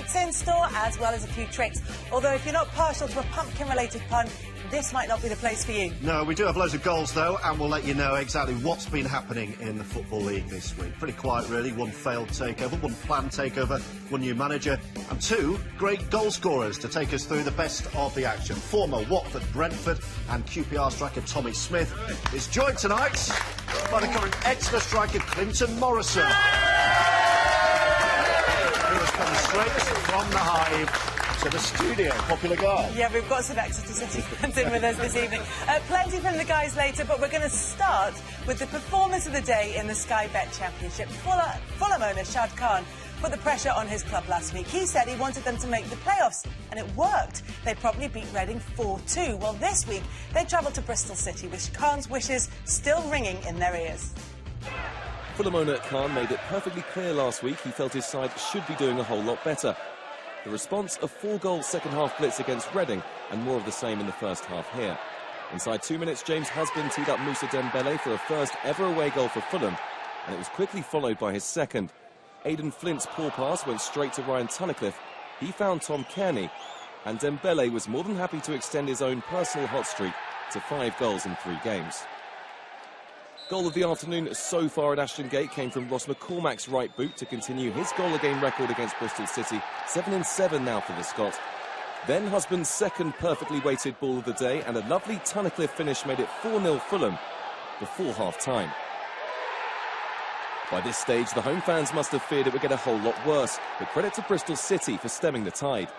treats in store as well as a few tricks. Although if you're not partial to a pumpkin-related pun, this might not be the place for you. No, we do have loads of goals, though, and we'll let you know exactly what's been happening in the Football League this week. Pretty quiet, really. One failed takeover, one planned takeover, one new manager, and two great goal scorers to take us through the best of the action. Former Watford, Brentford and QPR striker Tommy Smith is joined tonight by the current extra striker Clinton Morrison, who has come straight from the Hive to the studio. Popular guy. Yeah, we've got some Exeter City fans in with us this evening. Plenty from the guys later, but we're going to start with the performance of the day in the Sky Bet Championship. Fulham owner Shad Khan put the pressure on his club last week. He said he wanted them to make the playoffs, and it worked. They probably beat Reading 4-2. Well, this week, they travelled to Bristol City, with Khan's wishes still ringing in their ears. Fulham owner Khan made it perfectly clear last week he felt his side should be doing a whole lot better. The response, a 4-goal second-half blitz against Reading, and more of the same in the first half here. Inside 2 minutes, James Husband teed up Moussa Dembele for a first-ever away goal for Fulham, and it was quickly followed by his second. Aidan Flint's poor pass went straight to Ryan Tunnicliffe. He found Tom Kearney, and Dembele was more than happy to extend his own personal hot streak to 5 goals in 3 games. Goal of the afternoon so far at Ashton Gate came from Ross McCormack's right boot to continue his goal-a-game record against Bristol City, 7-7 now for the Scot. Then Husband's second perfectly weighted ball of the day, and a lovely Tunnicliffe finish made it 4-0 Fulham before half-time. By this stage, the home fans must have feared it would get a whole lot worse, but credit to Bristol City for stemming the tide.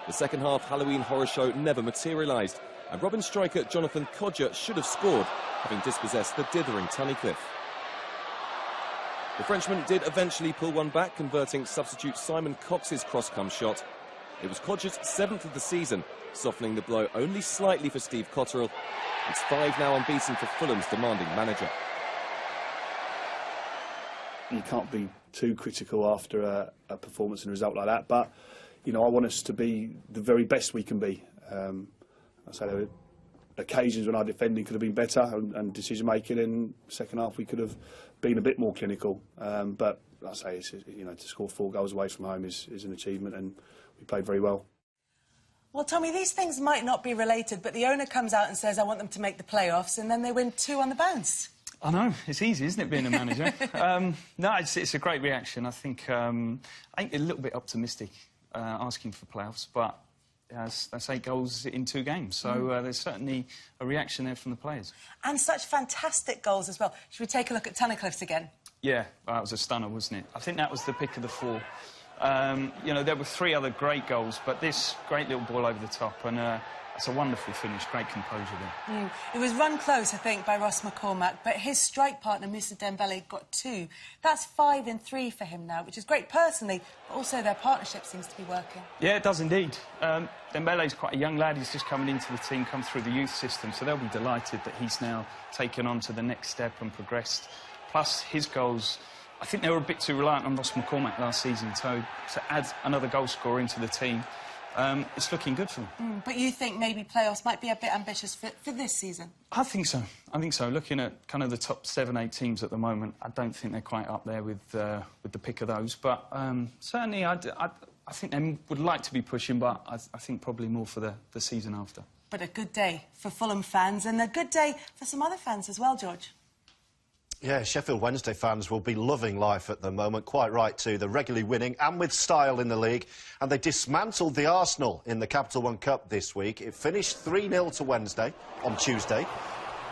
The second-half Halloween horror show never materialised, and Robin striker Jonathan Codger should have scored, having dispossessed the dithering Tunnicliffe. The Frenchman did eventually pull one back, converting substitute Simon Cox's cross-come shot. It was Codger's 7th of the season, softening the blow only slightly for Steve Cotterill. It's 5 now unbeaten for Fulham's demanding manager. You can't be too critical after a performance and a result like that, but you know, I want us to be the very best we can be. I say there were occasions when our defending could have been better and decision making. In the second half, we could have been a bit more clinical. But like I say, it's, you know, to score 4 goals away from home is an achievement, and we played very well. Well, Tommy, these things might not be related, but the owner comes out and says, "I want them to make the playoffs," and then they win 2 on the bounce. I know, it's easy, isn't it, being a manager? No, it's a great reaction. I think a little bit optimistic, asking for playoffs, but that's 8 goals in 2 games, so there's certainly a reaction there from the players. And such fantastic goals as well. Should we take a look at Tunnicliffe's again? Yeah, that was a stunner, wasn't it? I think that was the pick of the 4. You know, there were 3 other great goals, but this great little ball over the top, and it's a wonderful finish, great composure there. It was run close, I think, by Ross McCormack, but his strike partner, Moussa Dembele, got 2. That's 5 in 3 for him now, which is great personally, but also their partnership seems to be working. Yeah, it does indeed. Dembele's quite a young lad. He's just coming into the team, come through the youth system, so they'll be delighted that he's now taken on to the next step and progressed. Plus, his goals, I think they were a bit too reliant on Ross McCormack last season, so to add another goal scorer into the team, it's looking good for them. But you think maybe playoffs might be a bit ambitious for this season? I think so. I think so. Looking at kind of the top 7-8 teams at the moment, I don't think they're quite up there with the pick of those. But certainly, I think they would like to be pushing, but I think probably more for the season after. But a good day for Fulham fans, and a good day for some other fans as well, George. Yeah, Sheffield Wednesday fans will be loving life at the moment, quite right too. They're regularly winning and with style in the league, and they dismantled the Arsenal in the Capital One Cup this week. It finished 3-0 to Wednesday on Tuesday,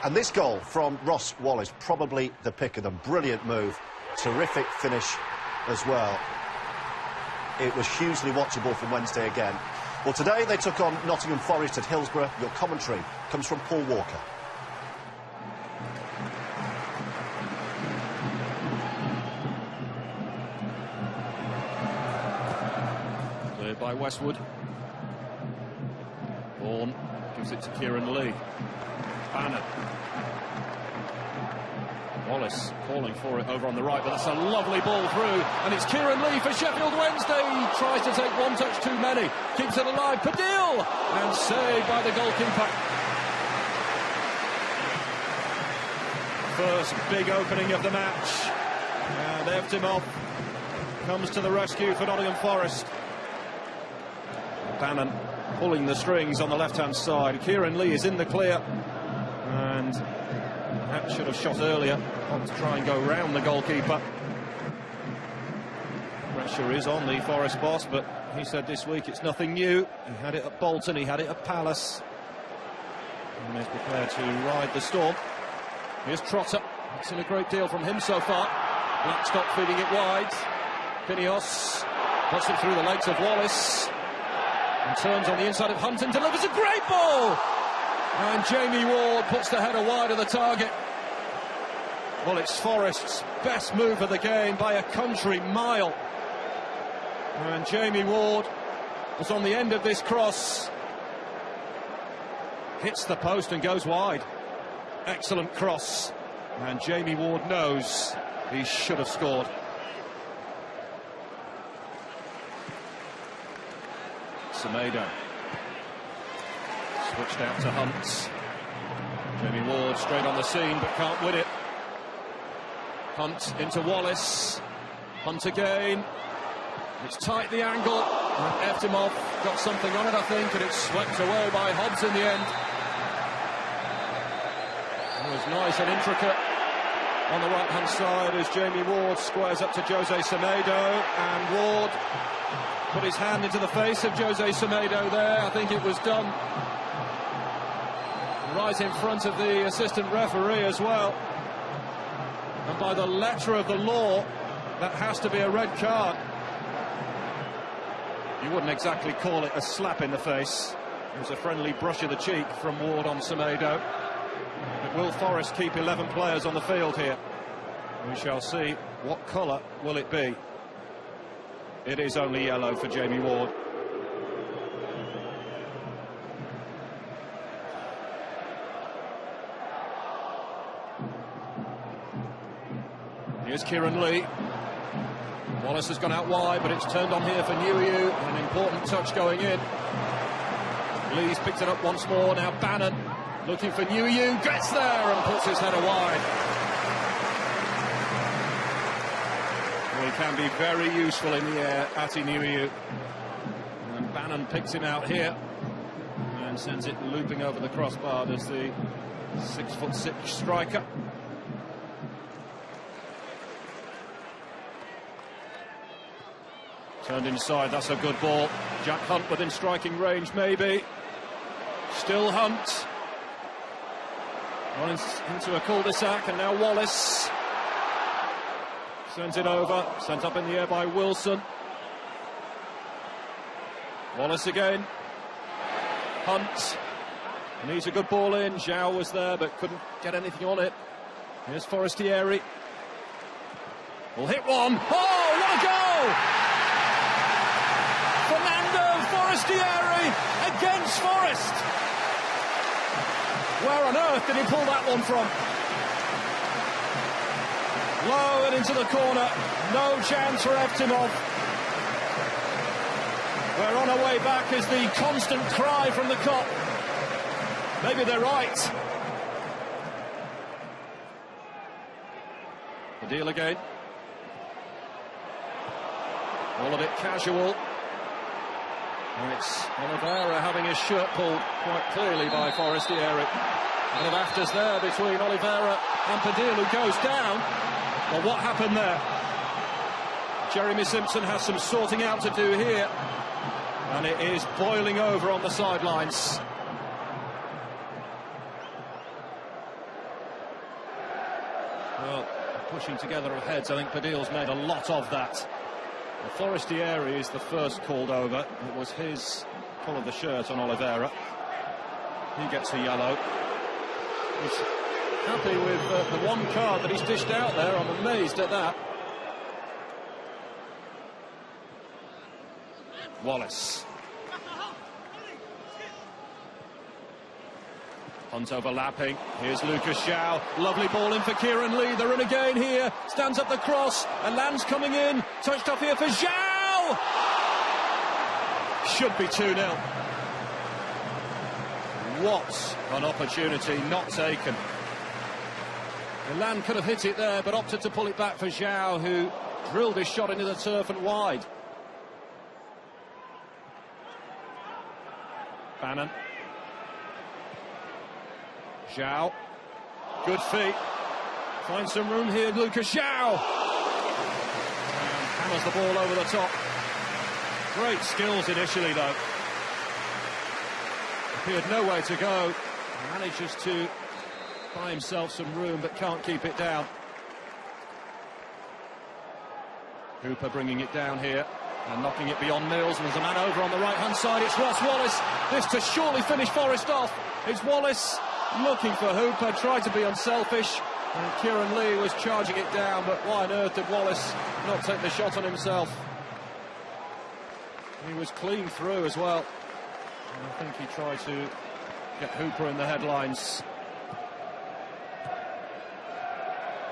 and this goal from Ross Wallace, probably the pick of them. Brilliant move, terrific finish as well. It was hugely watchable from Wednesday again. Well, today they took on Nottingham Forest at Hillsborough. Your commentary comes from Paul Walker. By Westwood. Vaughan gives it to Kieran Lee. Bannon. Wallace calling for it over on the right, but that's a lovely ball through, and it's Kieran Lee for Sheffield Wednesday. He tries to take one touch too many, keeps it alive. Padil, and saved by the goalkeeper. First big opening of the match, and Evtimov comes to the rescue for Nottingham Forest. Bannon pulling the strings on the left-hand side. Kieran Lee is in the clear, and that should have shot earlier on to try and go round the goalkeeper. Pressure is on the Forest boss, but he said this week it's nothing new. He had it at Bolton, he had it at Palace, and he's prepared to ride the storm. Here's Trotter. I've seen a great deal from him so far. Blackstock feeding it wide. Pineos puts it through the legs of Wallace and turns on the inside of Hunt and delivers a great ball. And Jamie Ward puts the header wide of the target. Well, it's Forest's best move of the game by a country mile. And Jamie Ward was on the end of this cross. Hits the post and goes wide. Excellent cross. And Jamie Ward knows he should have scored. Semedo. Switched out to Hunt. Jamie Ward straight on the scene but can't win it. Hunt into Wallace. Hunt again. It's tight, the angle. And Eftimov got something on it, I think, and it's swept away by Hobbs in the end. It was nice and intricate on the right-hand side as Jamie Ward squares up to Jose Semedo, and Ward put his hand into the face of Jose Semedo there. I think it was done right in front of the assistant referee as well. And by the letter of the law, that has to be a red card. You wouldn't exactly call it a slap in the face. It was a friendly brush of the cheek from Ward on Semedo. But will Forest keep 11 players on the field here? We shall see. What colour will it be? It is only yellow for Jamie Ward. Here's Kieran Lee. Wallace has gone out wide, but it's turned on here for Niuyu. An important touch going in. Lee's picked it up once more. Now Bannon looking for Niuyu. Gets there and puts his header wide. Well, he can be very useful in the air, Ati Niuyu. And Bannon picks him out here and sends it looping over the crossbar as the 6'6" striker. Turned inside, that's a good ball. Jack Hunt within striking range, maybe. Still Hunt. Running into a cul-de-sac, and now Wallace. Sends it over, sent up in the air by Wilson. Wallace again. Hunt. Needs a good ball in. Zhao was there, but couldn't get anything on it. Here's Forestieri. Will hit one. Oh, what a goal! Forestieri against Forest. Where on earth did he pull that one from? Low and into the corner. No chance for Eftimov. We're on our way back is the constant cry from the Kop. Maybe they're right. The deal again. All of it casual. And it's Oliveira having his shirt pulled quite clearly by Forestieri. A bit of afters there between Oliveira and Padil, who goes down. Well, what happened there? Jeremy Simpson has some sorting out to do here. And it is boiling over on the sidelines. Well, pushing together of heads, I think Padil's made a lot of that. Forestieri is the first called over. It was his pull of the shirt on Oliveira. He gets a yellow. He's happy with the one card that he's dished out there. I'm amazed at that. Wallace. Hunt overlapping. Here's Lucas Zhao. Lovely ball in for Kieran Lee. They're in again here. Stands up the cross. And Land's coming in. Touched off here for Zhao. Should be 2-0. What an opportunity not taken. And Land could have hit it there, but opted to pull it back for Zhao, who drilled his shot into the turf and wide. Bannon. Zhao. Good feet. Finds some room here, Lucas Zhao. And hammers the ball over the top. Great skills initially, though. Appeared no way to go. Manages to buy himself some room, but can't keep it down. Hooper bringing it down here and knocking it beyond Mills. And there's a man over on the right-hand side. It's Ross Wallace. This to surely finish Forest off. It's Wallace looking for Hooper, tried to be unselfish. And Kieran Lee was charging it down, but why on earth did Wallace not take the shot on himself? He was clean through as well. And I think he tried to get Hooper in the headlines.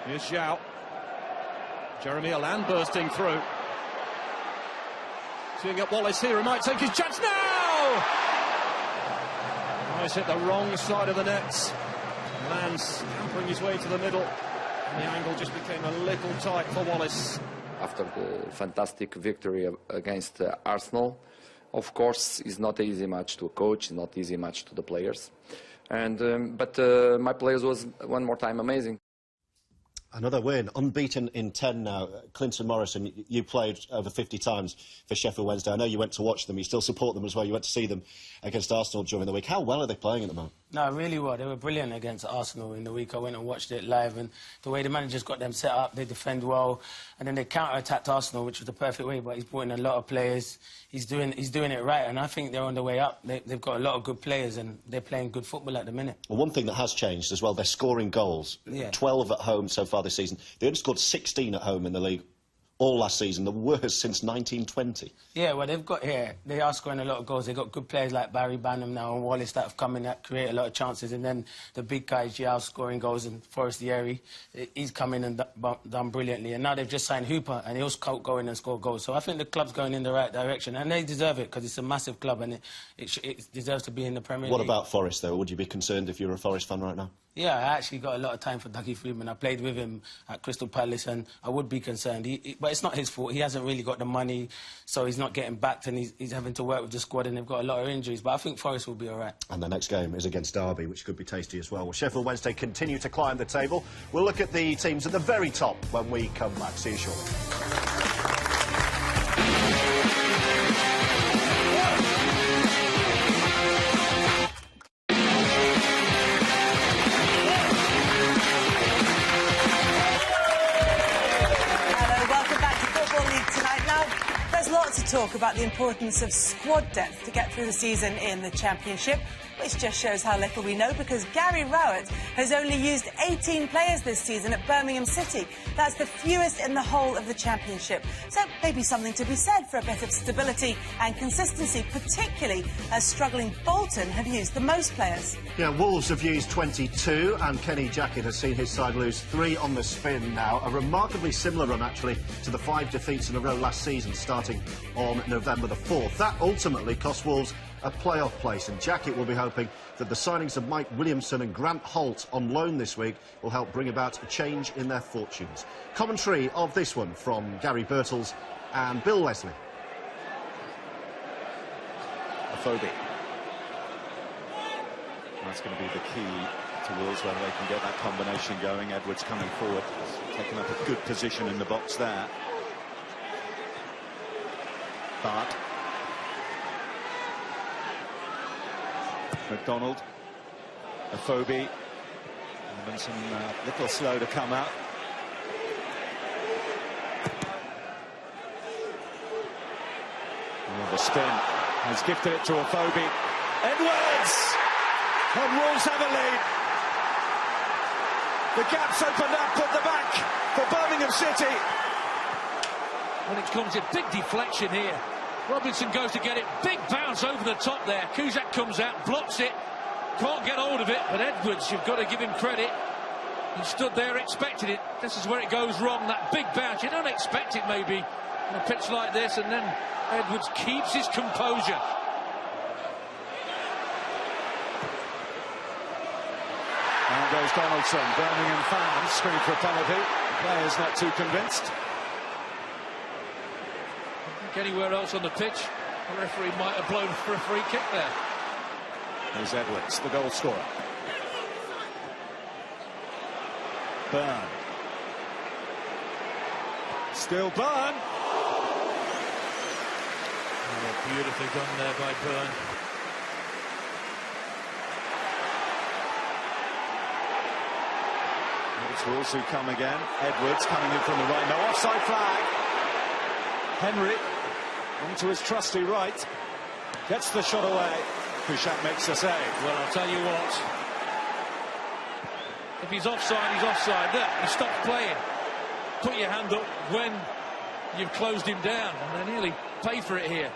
Here's Zhao. Jeremy Allan bursting through. Seeing up Wallace here, he might take his chance now! Nice hit the wrong side of the net. Allan scampering his way to the middle. And the angle just became a little tight for Wallace. After the fantastic victory against Arsenal, of course, it's not an easy match to coach, it's not an easy match to the players. But my players was one more time amazing. Another win, unbeaten in 10 now. Clinton Morrison, you played over 50 times for Sheffield Wednesday. I know you went to watch them, you still support them as well. You went to see them against Arsenal during the week. How well are they playing at the moment? No, really well. They were brilliant against Arsenal in the week. I went and watched it live, and the way the manager's got them set up, they defend well, and then they counter-attacked Arsenal, which was the perfect way, but he's brought in a lot of players. He's doing it right, and I think they're on the way up. They've got a lot of good players, and they're playing good football at the minute. Well, one thing that has changed as well, they're scoring goals. Yeah. 12 at home so far this season. They only scored 16 at home in the league all last season, the worst since 1920. Yeah, well, they are scoring a lot of goals. They've got good players like Barry Banham now and Wallace that have come in that create a lot of chances. And then the big guy, Zhao, scoring goals, and Forestieri, he's come in and done brilliantly. And now they've just signed Hooper, and he'll go in and score goals. So I think the club's going in the right direction, and they deserve it because it's a massive club and it deserves to be in the Premier League. What about Forest, though? Would you be concerned if you were a Forest fan right now? Yeah, I actually got a lot of time for Dougie Freedman. I played with him at Crystal Palace, and I would be concerned. But it's not his fault. He hasn't really got the money, so he's not getting backed, and he's having to work with the squad, and they've got a lot of injuries. But I think Forest will be all right. And the next game is against Derby, which could be tasty as well. Well, Sheffield Wednesday continue to climb the table. We'll look at the teams at the very top when we come back. See you shortly. To talk about the importance of squad depth to get through the season in the Championship, which just shows how little we know, because Gary Rowett has only used 18 players this season at Birmingham City. That's the fewest in the whole of the Championship. So maybe something to be said for a bit of stability and consistency, particularly as struggling Bolton have used the most players. Yeah, Wolves have used 22, and Kenny Jackett has seen his side lose 3 on the spin now. A remarkably similar run, actually, to the 5 defeats in a row last season, starting on November the 4th. That ultimately cost Wolves a playoff place, and Jackett will be hoping that the signings of Mike Williamson and Grant Holt on loan this week will help bring about a change in their fortunes. Commentary of this one from Gary Birtles and Bill Leslie. Afobe. That's going to be the key to Wolves, whether they can get that combination going. Edwards coming forward, taking up a good position in the box there. But McDonald, Afobe, Robinson a little slow to come out. Oh, the spin has gifted it to Afobe. Edwards! And Wolves have a lead. The gap's opened up at the back for Birmingham City. When it comes a big deflection here. Robinson goes to get it, big bounce over the top there. Kuzak comes out, blocks it, can't get hold of it, but Edwards, you've got to give him credit. He stood there, expected it. This is where it goes wrong, that big bounce. You don't expect it maybe on a pitch like this, and then Edwards keeps his composure. Down goes Donaldson. Birmingham fans scream for a penalty. Players not too convinced. Anywhere else on the pitch, the referee might have blown for a free kick there. Here's Edwards, the goal scorer. Byrne. Still Byrne. Oh, beautifully done there by Byrne. It's Wolves who come again. Edwards coming in from the right. No offside flag. Henry onto his trusty right. Gets the shot away. Kuszczak makes a save. Well, I'll tell you what. If he's offside, he's offside. There, he stops playing. Put your hand up when you've closed him down, and they nearly pay for it here.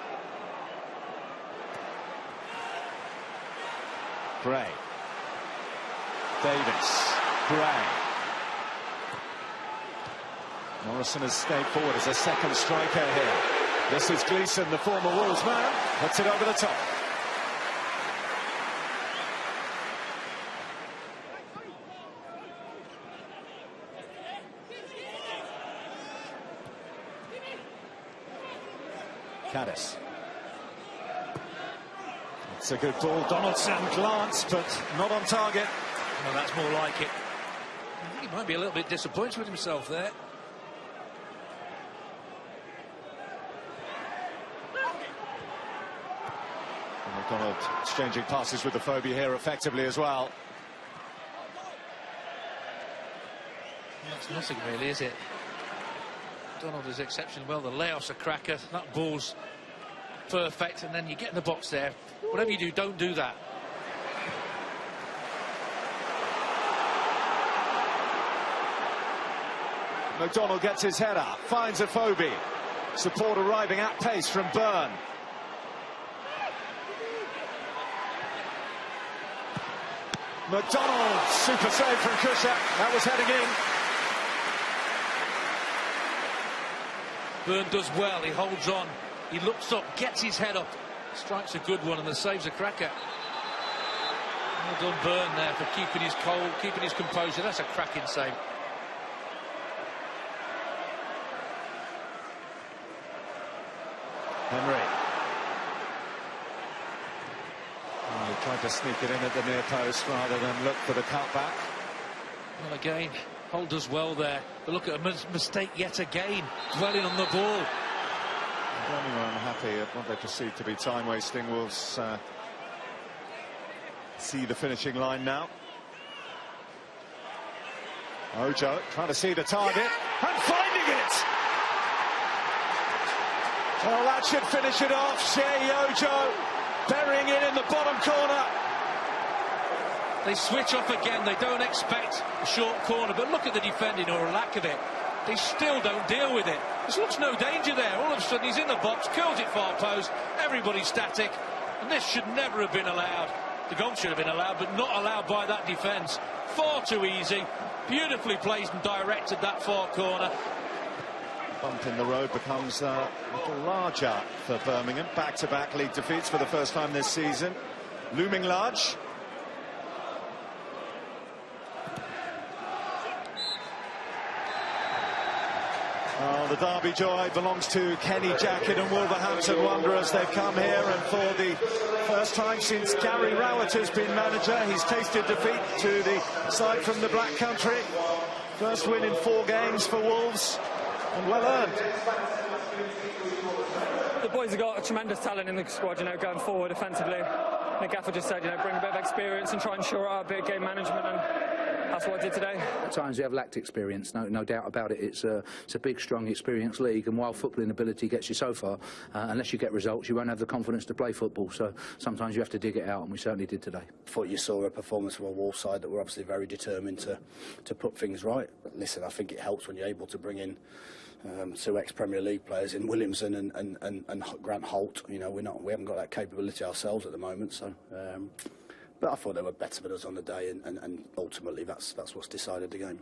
Gray. Davis. Gray. Morrison has stayed forward as a second striker here. This is Gleeson, the former Wolves man. Puts it over the top. Caddis. It's a good ball. Donaldson glanced, but not on target. Well, that's more like it. I think he might be a little bit disappointed with himself there. McDonald exchanging passes with the phobia here effectively as well. That's nothing really, is it? Donald is exceptionally well. The layoff's a cracker. That ball's perfect, and then you get in the box there. Whatever you do, don't do that. McDonald gets his head up, finds a phobia. Support arriving at pace from Byrne. McDonald, super save from Kuszczak. That was heading in. Byrne does well. He holds on. He looks up, gets his head up, strikes a good one, and the save's a cracker. Well done, Byrne, there, for keeping his cool, keeping his composure. That's a cracking save. Henry. Oh, he tried to sneak it in at the near post rather than look for the cutback. Well, again, Hull does well there. But look at a mistake yet again, dwelling on the ball. Birmingham are unhappy at what they perceive to be time wasting. Wolves see the finishing line now. Ojo trying to see the target and finding it. Well, that should finish it off. Shea Ojo burying it in the bottom corner. They switch off again. They don't expect a short corner, but look at the defending, or a lack of it. They still don't deal with it. There looks no danger there. All of a sudden he's in the box, curls it far post, everybody's static, and this should never have been allowed. The goal should have been allowed, but not allowed by that defence. Far too easy. Beautifully placed and directed that far corner. Bump in the road becomes a little larger for Birmingham. Back-to-back league defeats for the first time this season. Looming large. Oh, the Derby joy belongs to Kenny Jackett and Wolverhampton Wanderers. They've come here, and for the first time since Gary Rowett has been manager, he's tasted defeat to the side from the Black Country. First win in 4 games for Wolves, and well earned. The boys have got a tremendous talent in the squad, you know, going forward offensively. The gaffer just said, you know, bring a bit of experience and try and shore out a bit of game management, and that's what I did today. At times we have lacked experience, no doubt about it. It's a big, strong, experienced league, and while footballing ability gets you so far, unless you get results, you won't have the confidence to play football. So sometimes you have to dig it out, and we certainly did today. I thought you saw a performance from a Wolves side that were obviously very determined to put things right. But listen, I think it helps when you're able to bring in 2 ex-Premier League players in Williamson and Grant Holt. You know, we haven't got that capability ourselves at the moment. So, but I thought they were better than us on the day, and ultimately that's what's decided the game.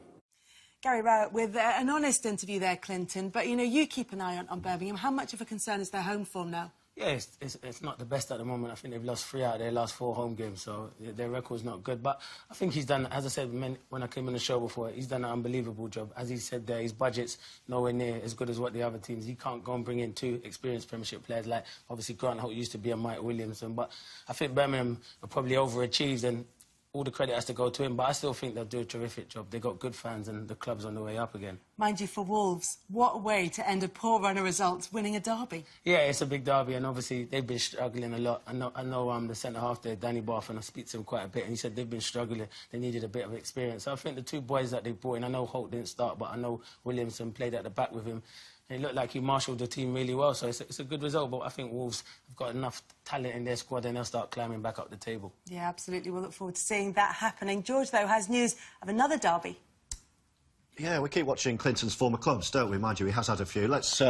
Gary Rowett with an honest interview there, Clinton. But you know, you keep an eye on Birmingham. How much of a concern is their home form now? Yeah, it's not the best at the moment. I think they've lost 3 out of their last 4 home games, so their record's not good. But I think he's done, as I said when I came on the show before, he's done an unbelievable job. As he said there, his budget's nowhere near as good as what the other teams. He can't go and bring in 2 experienced Premiership players like, obviously, Grant Holt used to be a Mike Williamson. But I think Birmingham are probably overachieved, and all the credit has to go to him, but I still think they'll do a terrific job. They've got good fans and the club's on the way up again. Mind you, for Wolves, what a way to end a poor run of results, winning a derby. Yeah, it's a big derby, and obviously they've been struggling a lot. I know the centre-half there, Danny Barth, and I speak to him quite a bit, and he said they've been struggling. They needed a bit of experience. So I think the 2 boys that they brought in, I know Holt didn't start, but I know Williamson played at the back with him. It looked like he marshalled the team really well, so it's a good result. But I think Wolves have got enough talent in their squad and they'll start climbing back up the table. Yeah, absolutely. We'll look forward to seeing that happening. George, though, has news of another derby. Yeah, we keep watching Clinton's former clubs, don't we? Mind you, he has had a few. Let's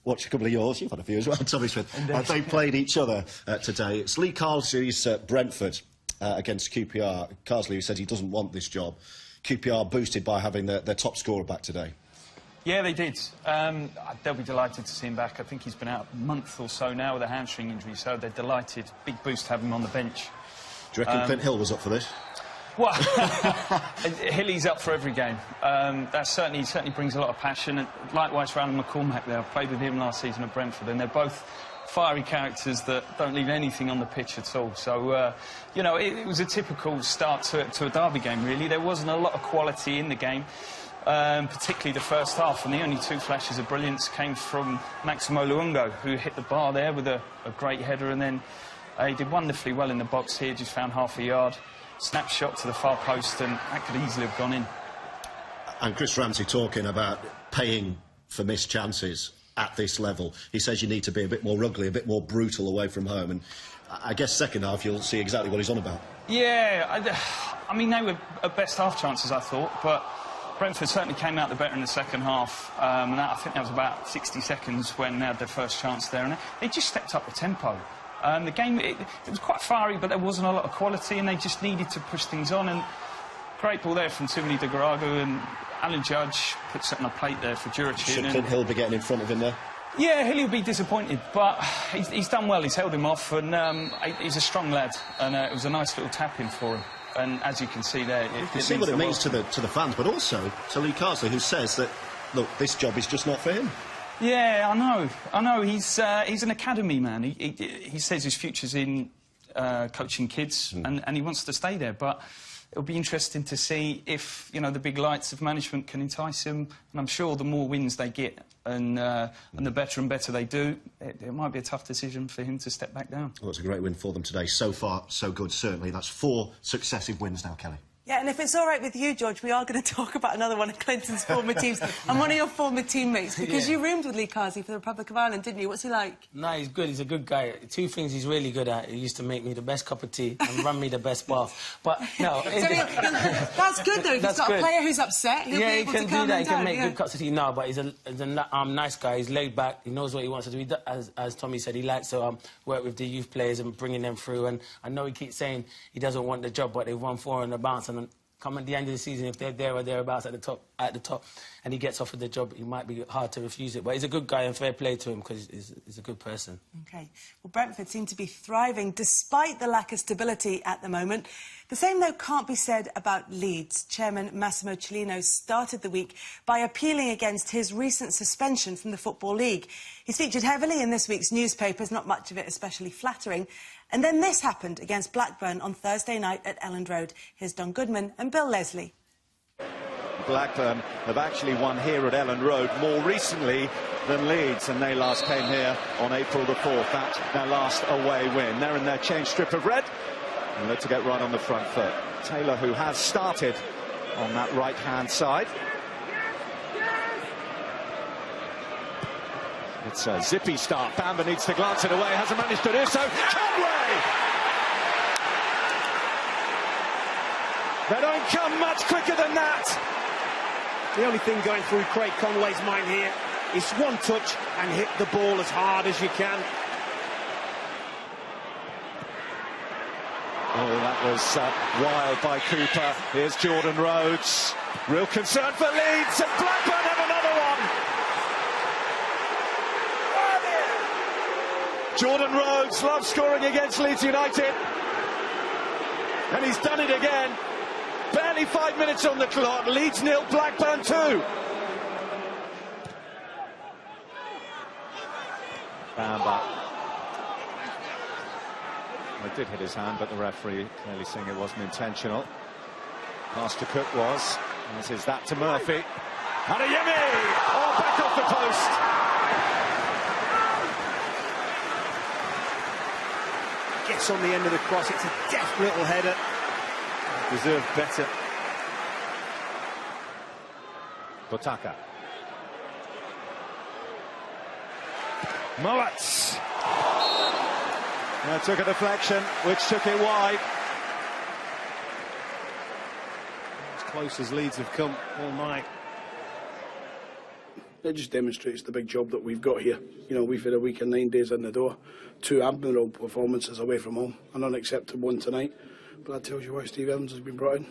watch a couple of yours. You've had a few as well, Tommy Smith. They played each other today. It's Lee Carsley's Brentford against QPR. Carsley, who said he doesn't want this job. QPR boosted by having their top scorer back today. Yeah, they did. They'll be delighted to see him back. I think he's been out a month or so now with a hamstring injury, so they're delighted. Big boost to have him on the bench. Do you reckon Clint Hill was up for this? Well, Hilly's up for every game. He certainly brings a lot of passion. And likewise for Alan McCormack there. I played with him last season at Brentford, and they're both fiery characters that don't leave anything on the pitch at all. So, you know, it was a typical start to a derby game, really. There wasn't a lot of quality in the game. Particularly the first half, and the only 2 flashes of brilliance came from Maximo Luongo, who hit the bar there with a great header, and then he did wonderfully well in the box here, just found half a yard, snapshot to the far post, and that could easily have gone in. And Chris Ramsey talking about paying for missed chances at this level. He says you need to be a bit more ugly, a bit more brutal away from home, and I guess second half you'll see exactly what he's on about. Yeah, I mean, they were at best half chances, I thought, but Brentford certainly came out the better in the second half, and I think that was about 60 seconds when they had their first chance there, and they just stepped up the tempo. The game, it was quite fiery, but there wasn't a lot of quality, and they just needed to push things on, and great ball there from Tivoli de Garago, and Alan Judge put something on a plate there for Juricic. Should Clint Hill be getting in front of him there? Yeah, Hilly will be disappointed, but he's done well. He's held him off, and he's a strong lad, and it was a nice little tap-in for him. And as you can see there, you can see what it means to the fans, but also to Lee Carsley, who says that, look, this job is just not for him. Yeah, I know. He's an academy man. He says his future's in coaching kids, and he wants to stay there. But it'll be interesting to see if, you know, the big lights of management can entice him. And I'm sure the more wins they get and the better and better they do, it might be a tough decision for him to step back down. Well, it's a great win for them today. So far, so good, certainly. That's 4 successive wins now, Kelly. Yeah, and if it's all right with you, George, we are going to talk about another one of Clinton's former teams and one of your former teammates, because you roomed with Lee Carsley for the Republic of Ireland, didn't you? What's he like? No, he's good. He's a good guy. 2 things he's really good at. He used to make me the best cup of tea and run me the best bath. But, no... That's good, though. If he's got a player who's upset, he'll be able to calm him down. He can make good cups of tea. No, but he's a nice guy. He's laid back. He knows what he wants to do. As Tommy said, he likes to work with the youth players and bringing them through. And I know he keeps saying he doesn't want the job, but they've won 4 on the bounce. And come at the end of the season, if they're there or thereabouts at the top, and he gets offered the job, it might be hard to refuse it. But he's a good guy, and fair play to him, because he's a good person. OK. Well, Brentford seem to be thriving despite the lack of stability at the moment. The same, though, can't be said about Leeds. Chairman Massimo Cellino started the week by appealing against his recent suspension from the Football League. He's featured heavily in this week's newspapers, not much of it especially flattering. And then this happened against Blackburn on Thursday night at Elland Road. Here's Don Goodman and Bill Leslie. Blackburn have actually won here at Elland Road more recently than Leeds, and they last came here on April the 4th. That's their last away win. They're in their change strip of red and look to get right on the front foot. Taylor, who has started on that right-hand side. It's a zippy start. Bamber needs to glance it away, hasn't managed to do so. Conway! They don't come much quicker than that. The only thing going through Craig Conway's mind here is one touch and hit the ball as hard as you can. Oh, that was wild by Cooper. Here's Jordan Rhodes. Real concern for Leeds, and Blackburn have another one. Jordan Rhodes loves scoring against Leeds United. And he's done it again. Barely 5 minutes on the clock. Leeds 0, Blackburn 2. Bamba. Well, it did hit his hand, but the referee clearly saying it wasn't intentional. Pass to Cook was. As is that to Murphy. Adeyemi! Oh, back off the post. Gets on the end of the cross. It's a deft little header. Deserved better. Botaka. Moats. Took a deflection, which took it wide. As close as Leeds have come all night. It just demonstrates the big job that we've got here. You know, we've had a week and 9 days in the door, 2 admirable performances away from home, an unacceptable one tonight. But that tells you why Steve Evans has been brought in.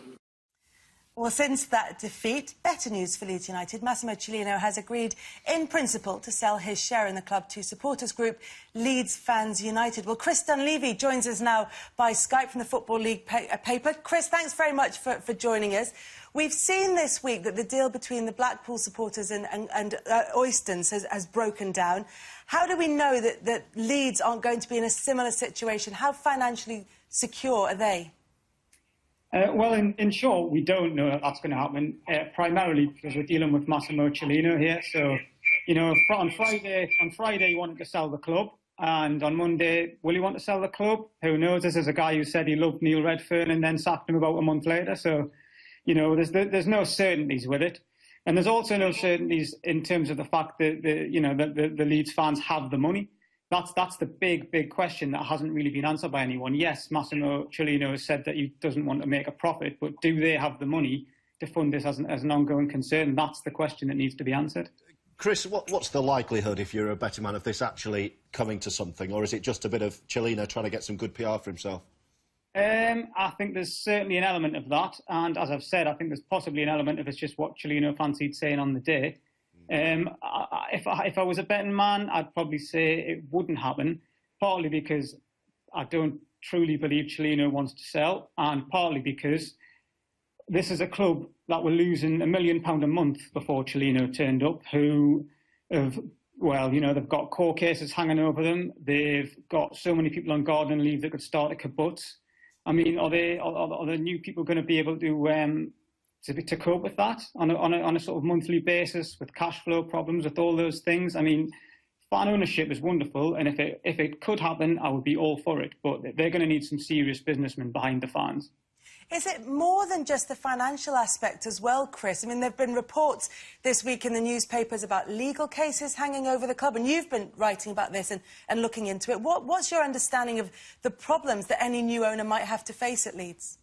Well, since that defeat, better news for Leeds United. Massimo Cellino has agreed, in principle, to sell his share in the club to supporters group Leeds Fans United. Well, Chris Dunleavy joins us now by Skype from the Football League paper. Chris, thanks very much for joining us. We've seen this week that the deal between the Blackpool supporters and Oystons has broken down. How do we know that Leeds aren't going to be in a similar situation? How financially secure are they? Well, in short, we don't know that that's going to happen, primarily because we're dealing with Massimo Cellino here. So, you know, on Friday he wanted to sell the club, and on Monday, will he want to sell the club? Who knows? This is a guy who said he loved Neil Redfern and then sacked him about a month later. So, you know, there's no certainties with it. And there's also no certainties in terms of the fact that the Leeds fans have the money. That's the big question that hasn't really been answered by anyone. Yes, Massimo Cellino has said that he doesn't want to make a profit, but do they have the money to fund this as an ongoing concern? That's the question that needs to be answered. Chris, what's the likelihood, if you're a betting man, of this actually coming to something, or is it just a bit of Cellino trying to get some good PR for himself? I think there's certainly an element of that, and as I've said, I think there's possibly an element of it's just what Cellino fancied saying on the day. If I was a betting man, I'd probably say it wouldn't happen, partly because I don't truly believe Cellino wants to sell, and partly because this is a club that were losing £1 million a month before Cellino turned up, who have, well, you know, they've got court cases hanging over them. They've got so many people on garden leave that could start a kibbutz. I mean, are the new people going to be able to cope with that on a sort of monthly basis, with cash flow problems, with all those things? I mean, fan ownership is wonderful, and if it could happen, I would be all for it. But they're going to need some serious businessmen behind the fans. Is it more than just the financial aspect as well, Chris? I mean, there have been reports this week in the newspapers about legal cases hanging over the club, and you've been writing about this and looking into it. What's your understanding of the problems that any new owner might have to face at Leeds?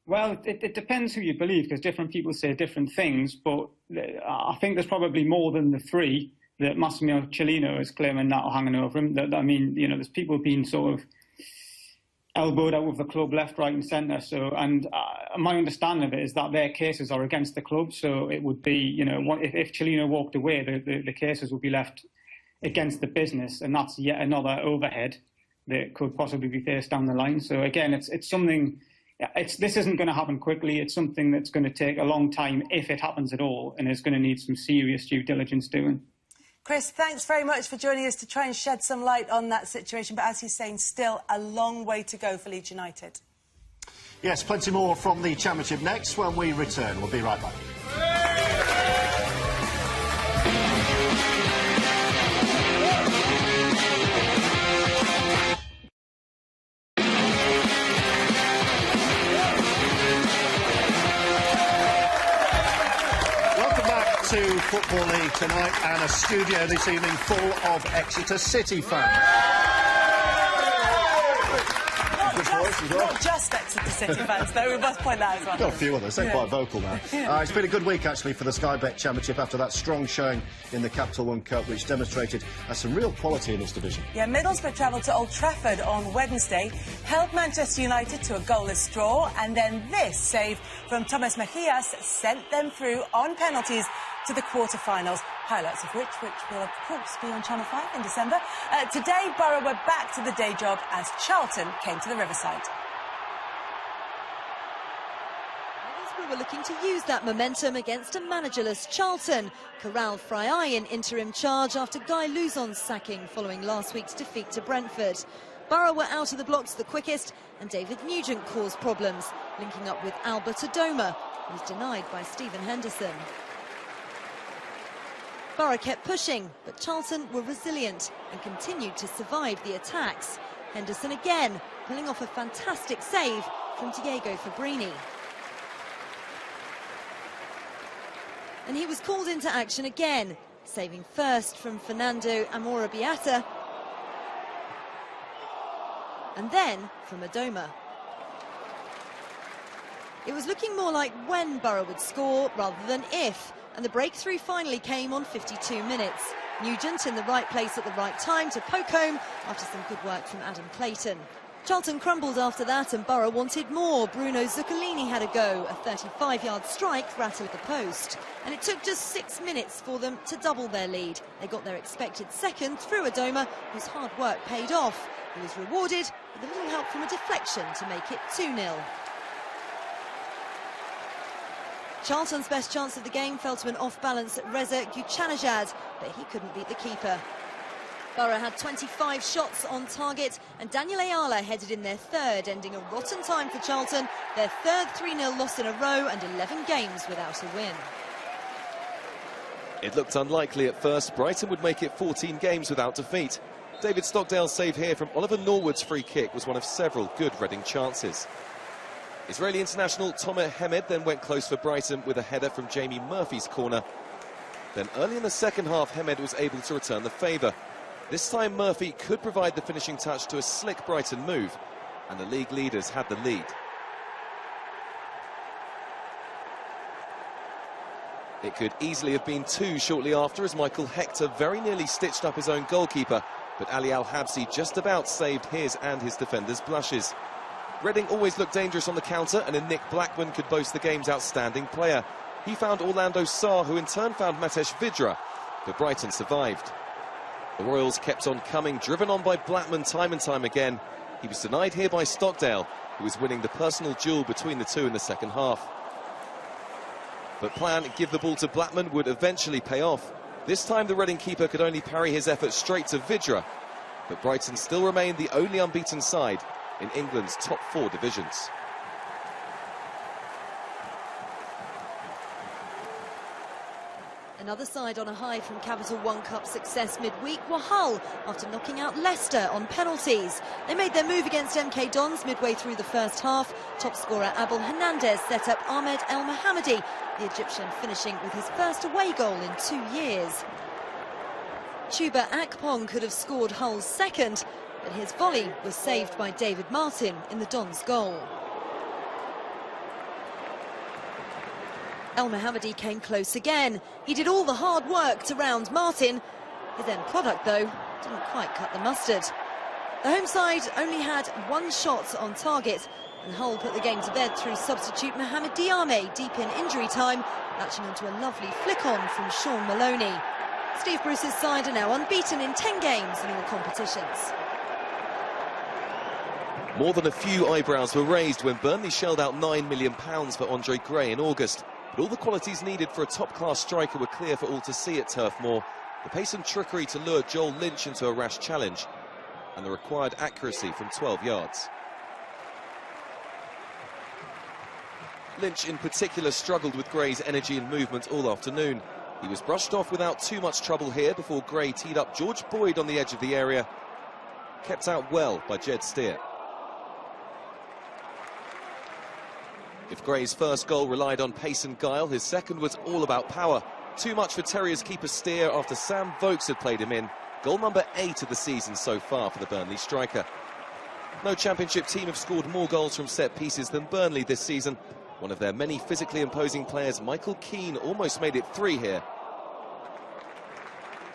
Well, it depends who you believe, because different people say different things, but I think there's probably more than the 3 that Massimo Cellino is claiming that are hanging over him. I mean, you know, there's people being sort of elbowed out of the club left, right and centre. So, and my understanding of it is that their cases are against the club. So it would be, you know, if Cellino walked away, the cases would be left against the business, and that's yet another overhead that could possibly be faced down the line. So again, it's something. This isn't going to happen quickly. It's something that's going to take a long time, if it happens at all, and is going to need some serious due diligence doing. Chris, thanks very much for joining us to try and shed some light on that situation. But as he's saying, still a long way to go for Leeds United. Yes, plenty more from the Championship next when we return. We'll be right back. To Football League tonight, and a studio this evening full of Exeter City fans. Not just Exeter City fans, though, we must point that as well. Got a few others, they're quite vocal now. It's been a good week, actually, for the Sky Bet Championship after that strong showing in the Capital One Cup, which demonstrated some real quality in this division. Yeah, Middlesbrough travelled to Old Trafford on Wednesday, held Manchester United to a goalless draw, and then this save from Thomas Mejias sent them through on penalties to the quarter-finals. highlights of which will, of course, be on Channel 5 in December. Today, Borough were back to the day job as Charlton came to the Riverside. We were looking to use that momentum against a managerless Charlton. Corral Frye in interim charge after Guy Luzon's sacking following last week's defeat to Brentford. Borough were out of the blocks the quickest, and David Nugent caused problems, linking up with Albert Adoma, who was denied by Stephen Henderson. Borough kept pushing, but Charlton were resilient and continued to survive the attacks. Henderson again, pulling off a fantastic save from Diego Fabrini. And he was called into action again, saving first from Fernando Amora-Biata, and then from Adoma. It was looking more like when Borough would score rather than if, and the breakthrough finally came on 52 minutes. Nugent in the right place at the right time to poke home after some good work from Adam Clayton. Charlton crumbled after that and Borough wanted more. Bruno Zuccolini had a go. A 35-yard strike rattled the post. And it took just 6 minutes for them to double their lead. They got their expected second through Adoma, whose hard work paid off. He was rewarded with a little help from a deflection to make it 2-0. Charlton's best chance of the game fell to an off-balance Reza Guchanajad, but he couldn't beat the keeper. Borough had 25 shots on target, and Daniel Ayala headed in their third, ending a rotten time for Charlton, their third 3-0 loss in a row and 11 games without a win. It looked unlikely at first. Brighton would make it 14 games without defeat. David Stockdale's save here from Oliver Norwood's free kick was one of several good Reading chances. Israeli international Tomer Hemed then went close for Brighton with a header from Jamie Murphy's corner. Then early in the second half, Hemed was able to return the favour. This time Murphy could provide the finishing touch to a slick Brighton move, and the league leaders had the lead. It could easily have been 2 shortly after, as Michael Hector very nearly stitched up his own goalkeeper, but Ali Al-Habsi just about saved his and his defenders' blushes. Reading always looked dangerous on the counter, and a Nick Blackman could boast the game's outstanding player. He found Orlando Sarr, who in turn found Matesh Vidra, but Brighton survived. The Royals kept on coming, driven on by Blackman time and time again. He was denied here by Stockdale, who was winning the personal duel between the two in the second half. But plan give the ball to Blackman would eventually pay off. This time the Reading keeper could only parry his effort straight to Vidra, but Brighton still remained the only unbeaten side in England's top 4 divisions. Another side on a high from Capital One Cup success midweek were Hull after knocking out Leicester on penalties. They made their move against MK Dons midway through the first half. Top scorer Abel Hernandez set up Ahmed El Mohammadi, the Egyptian finishing with his first away goal in 2 years. Chuba Akpong could have scored Hull's second, but his volley was saved by David Martin in the Dons' goal. El Mohammadi came close again. He did all the hard work to round Martin. His end product, though, didn't quite cut the mustard. The home side only had 1 shot on target, and Hull put the game to bed through substitute Mohamed Diame deep in injury time, latching onto a lovely flick-on from Sean Maloney. Steve Bruce's side are now unbeaten in 10 games in all competitions. More than a few eyebrows were raised when Burnley shelled out £9 million for Andre Gray in August. But all the qualities needed for a top-class striker were clear for all to see at Turf Moor. The pace and trickery to lure Joel Lynch into a rash challenge, and the required accuracy from 12 yards. Lynch in particular struggled with Gray's energy and movement all afternoon. He was brushed off without too much trouble here before Gray teed up George Boyd on the edge of the area. Kept out well by Jed Steer. If Gray's first goal relied on pace and guile, his second was all about power. Too much for Terriers keeper Steer after Sam Vokes had played him in. Goal number 8 of the season so far for the Burnley striker. No Championship team have scored more goals from set pieces than Burnley this season. One of their many physically imposing players, Michael Keane, almost made it 3 here.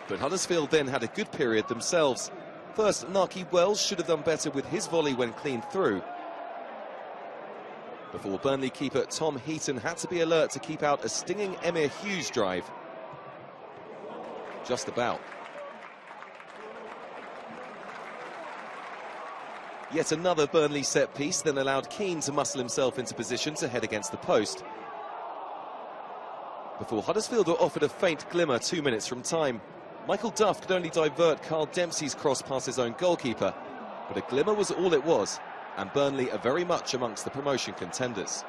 But Huddersfield then had a good period themselves. First, Naki Wells should have done better with his volley when cleaned through, before Burnley keeper Tom Heaton had to be alert to keep out a stinging Emir Hughes drive. just about. Yet another Burnley set piece then allowed Keane to muscle himself into position to head against the post, before Huddersfield were offered a faint glimmer 2 minutes from time. Michael Duff could only divert Carl Dempsey's cross past his own goalkeeper, but a glimmer was all it was, and Burnley are very much amongst the promotion contenders.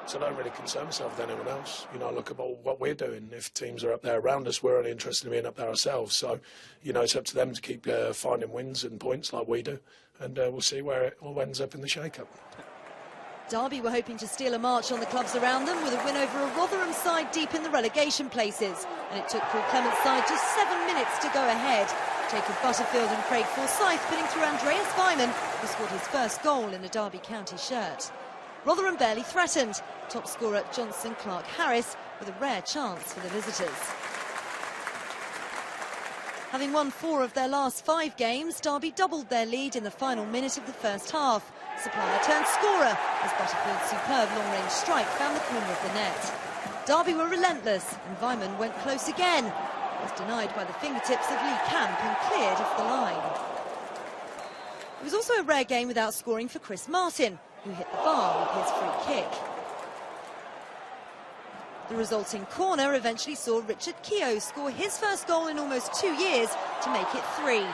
So I don't really concern myself with anyone else. You know, I look at what we're doing. If teams are up there around us, we're only interested in being up there ourselves. So, you know, it's up to them to keep finding wins and points like we do. And we'll see where it all ends up in the shake-up. Derby were hoping to steal a march on the clubs around them with a win over a Rotherham side deep in the relegation places. And it took Paul Clement's side just 7 minutes to go ahead. Jacob Butterfield and Craig Forsyth pinning through Andreas Weimann, who scored his first goal in a Derby County shirt. Rotherham barely threatened. Top scorer Johnson Clark-Harris with a rare chance for the visitors. Having won 4 of their last 5 games, Derby doubled their lead in the final minute of the first half. Supplier turned scorer as Butterfield's superb long-range strike found the corner of the net. Derby were relentless and Weimann went close again. It was denied by the fingertips of Lee Camp and cleared off the line. It was also a rare game without scoring for Chris Martin, who hit the bar with his free kick. The resulting corner eventually saw Richard Keogh score his first goal in almost 2 years to make it 3.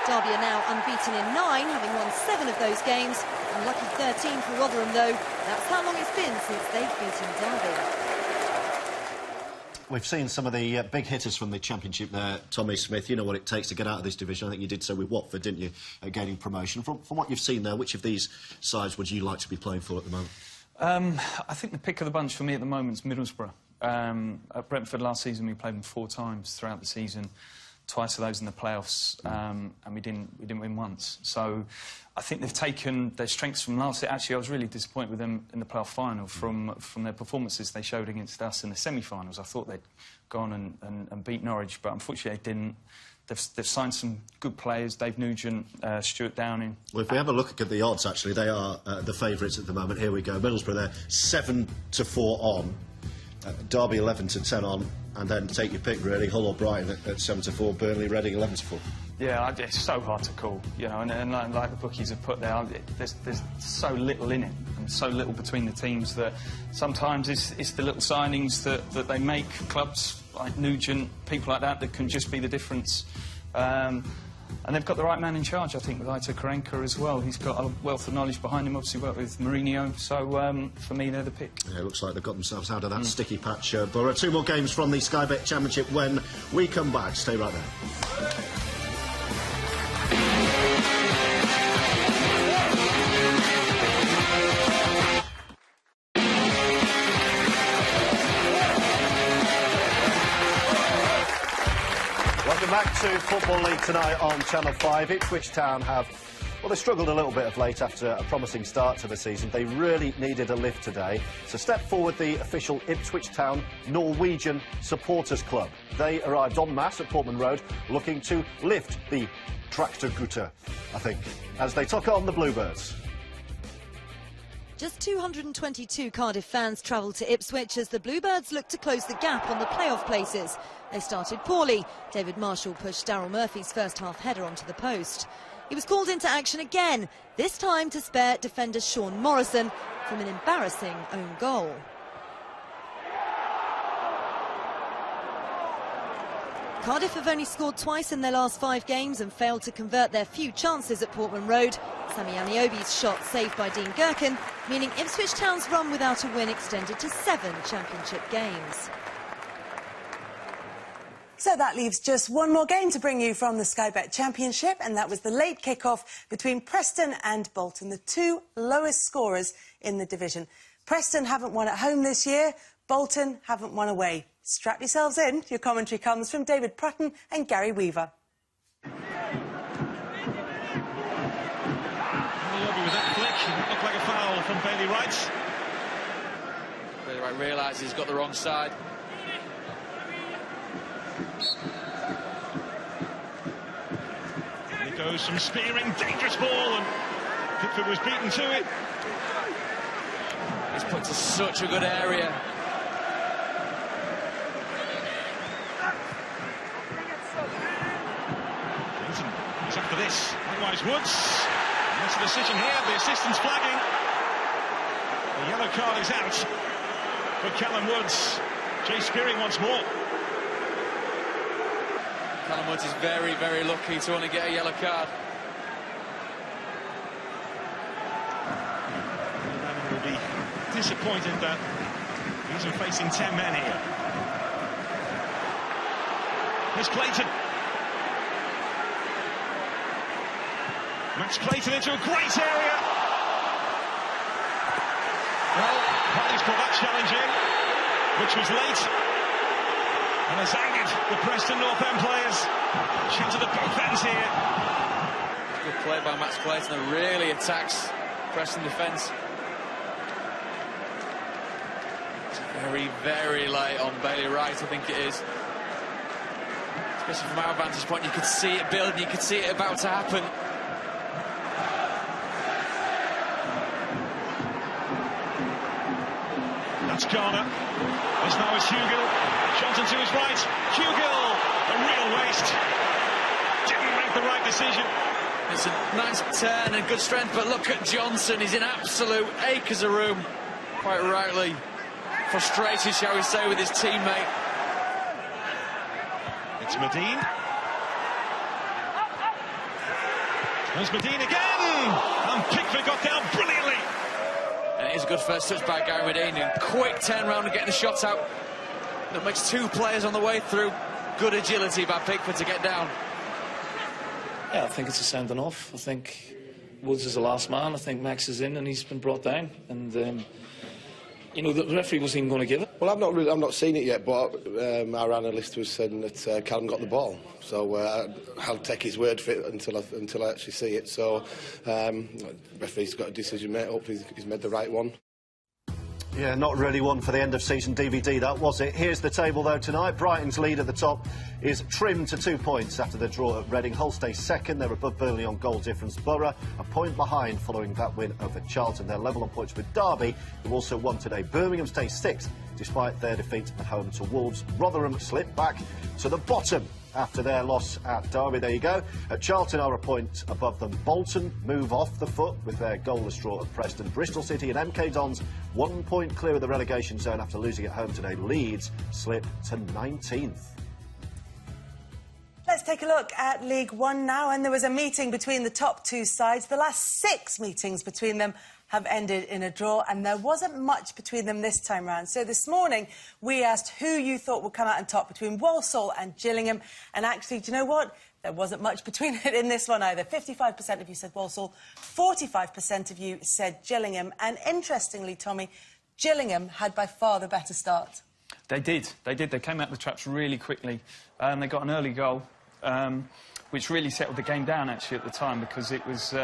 Derby are now unbeaten in 9, having won 7 of those games. Unlucky 13 for Rotherham, though. That's how long it's been since they've beaten Derby. We've seen some of the big hitters from the Championship there. Tommy Smith, you know what it takes to get out of this division. I think you did so with Watford, didn't you, gaining promotion. From what you've seen there, which of these sides would you like to be playing for at the moment? I think the pick of the bunch for me at the moment is Middlesbrough. At Brentford last season, we played them 4 times throughout the season, twice of those in the playoffs, and we didn't win once. So I think they've taken their strengths from last year. Actually, I was really disappointed with them in the playoff final from their performances they showed against us in the semi-finals. I thought they'd gone and beat Norwich, but unfortunately they didn't. They've signed some good players, Dave Nugent, Stuart Downing. Well, if we have a look at the odds, actually, they are the favourites at the moment. Here we go. Middlesbrough, they're 7-4 on. Derby 11-10 on, and then take your pick really. Hull or Brighton at 7-4, Burnley, Reading 11-4. Yeah, it's so hard to call, you know, and like the bookies have put there, there's so little in it and so little between the teams that sometimes it's the little signings that they make, clubs like Nugent, people like that can just be the difference. And they've got the right man in charge, I think, with Aitor Karanka as well. He's got a wealth of knowledge behind him, obviously worked with Mourinho, so for me, they're the pick. Yeah, it looks like they've got themselves out of that sticky patch. Borough. 2 more games from the Sky Bet Championship when we come back. Stay right there. Welcome back to Football League tonight on Channel 5. Ipswich Town have, well, they struggled a little bit of late after a promising start to the season. They really needed a lift today. So step forward the official Ipswich Town Norwegian Supporters Club. They arrived en masse at Portman Road looking to lift the Traktorgutter, I think, as they took on the Bluebirds. Just 222 Cardiff fans travelled to Ipswich as the Bluebirds looked to close the gap on the playoff places. They started poorly. David Marshall pushed Daryl Murphy's first half header onto the post. He was called into action again, this time to spare defender Sean Morrison from an embarrassing own goal. Cardiff have only scored twice in their last 5 games and failed to convert their few chances at Portman Road. Sammy Amiobi's shot saved by Dean Gherkin, meaning Ipswich Town's run without a win extended to 7 championship games. So that leaves just one more game to bring you from the Sky Bet Championship, and that was the late kick-off between Preston and Bolton, the 2 lowest scorers in the division. Preston haven't won at home this year, Bolton haven't won away. Strap yourselves in. Your commentary comes from David Prutton and Gary Weaver. With that flick, it looked like a foul from Bailey Wright. Bailey Wright realises he's got the wrong side. Here goes some spearing, dangerous ball, and Pickford was beaten to it. He's put to such a good area. for this. Likewise, Woods. That's the decision here. The assistant's flagging. The yellow card is out for Callum Woods. Jay Spearing once more. Callum Woods is very, very lucky to only get a yellow card. He will be disappointed that he's facing 10 men here. Here's Clayton. Max Clayton into a great area. Well, Paddy's put that challenge in, which was late, and has angered the Preston North End players. Into the both ends here. Good play by Max Clayton, that really attacks Preston defence. It's very, very late on Bailey Wright, I think it is. Especially from our vantage point, you could see it building, you could see it about to happen. That's Garner. This now is Hugill. Johnson to his right. Hugill, a real waste. Didn't make the right decision. It's a nice turn and good strength, but look at Johnson. He's in absolute acres of room. Quite rightly frustrated, shall we say, with his teammate. It's Medine. There's Medine again. And Pickford got down brilliantly. And it is a good first touch by Gary Medine. And quick turnaround and getting the shot out. That makes two players on the way through. Good agility by Pickford to get down. Yeah, I think it's a sending off. I think Woods is the last man. I think Max is in and he's been brought down. And you know, the referee wasn't even going to give it. Well, I've not seen it yet, but our analyst was saying that Callum got the ball. So I'll take his word for it until I actually see it. So referee's got a decision made. Hopefully he's made the right one. Yeah, not really one for the end-of-season DVD, that was it. Here's the table, though, tonight. Brighton's lead at the top is trimmed to 2 points after the draw at Reading. Hull stay second. They're above Burnley on goal difference. Borough a point behind following that win over Charlton. They're level on points with Derby, who also won today. Birmingham stay sixth, despite their defeat at home to Wolves. Rotherham slip back to the bottom after their loss at Derby. There you go. Charlton are a point above them. Bolton move off the foot with their goalless draw at Preston. Bristol City and MK Dons 1 point clear of the relegation zone after losing at home today. Leeds slip to 19th. Let's take a look at League One now, and there was a meeting between the top two sides. The last 6 meetings between them have ended in a draw, and there wasn't much between them this time round. So this morning, we asked who you thought would come out on top between Walsall and Gillingham, and actually, do you know what? There wasn't much between it in this one either. 55% of you said Walsall, 45% of you said Gillingham, and interestingly, Tommy, Gillingham had by far the better start. They did. They came out the traps really quickly. They got an early goal, which really settled the game down, actually, at the time, because it was...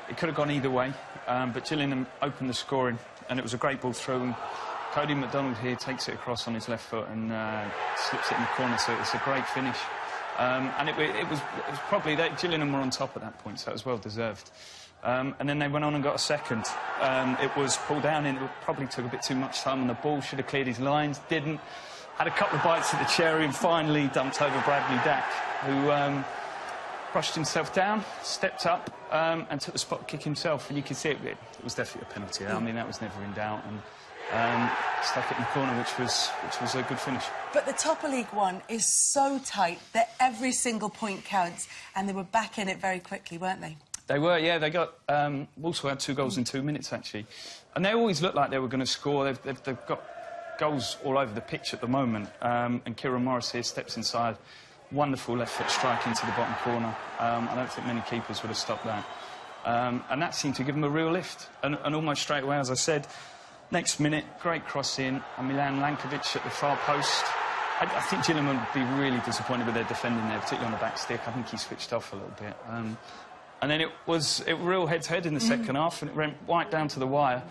it could have gone either way, but Gillingham opened the scoring, and it was a great ball through. And Cody McDonald here takes it across on his left foot and slips it in the corner, so it's a great finish. And it was probably that Gillingham were on top at that point, so it was well deserved. And then they went on and got a second. It was pulled down, and it probably took a bit too much time on the ball. Should have cleared his lines, didn't. Had a couple of bites at the cherry, and finally dumped over Bradley Dack, who brushed himself down, stepped up, and took the spot kick himself. And you can see it was definitely a penalty. I mean, that was never in doubt. And stuck it in the corner, which was a good finish. But the top of League One is so tight that every single point counts, and they were back in it very quickly, weren't they? They were, yeah. They got... Walsall had 2 goals in 2 minutes, actually. And they always looked like they were going to score. They've got goals all over the pitch at the moment. And Kieran Morris here steps inside. Wonderful left-foot strike into the bottom corner. I don't think many keepers would have stopped that. And that seemed to give them a real lift. And almost straight away, as I said, next minute, great cross in, and Milan Lankovic at the far post. I think Gillingham would be really disappointed with their defending there, particularly on the back stick. I think he switched off a little bit. And then it was real head-to-head in the second half, and it went right down to the wire.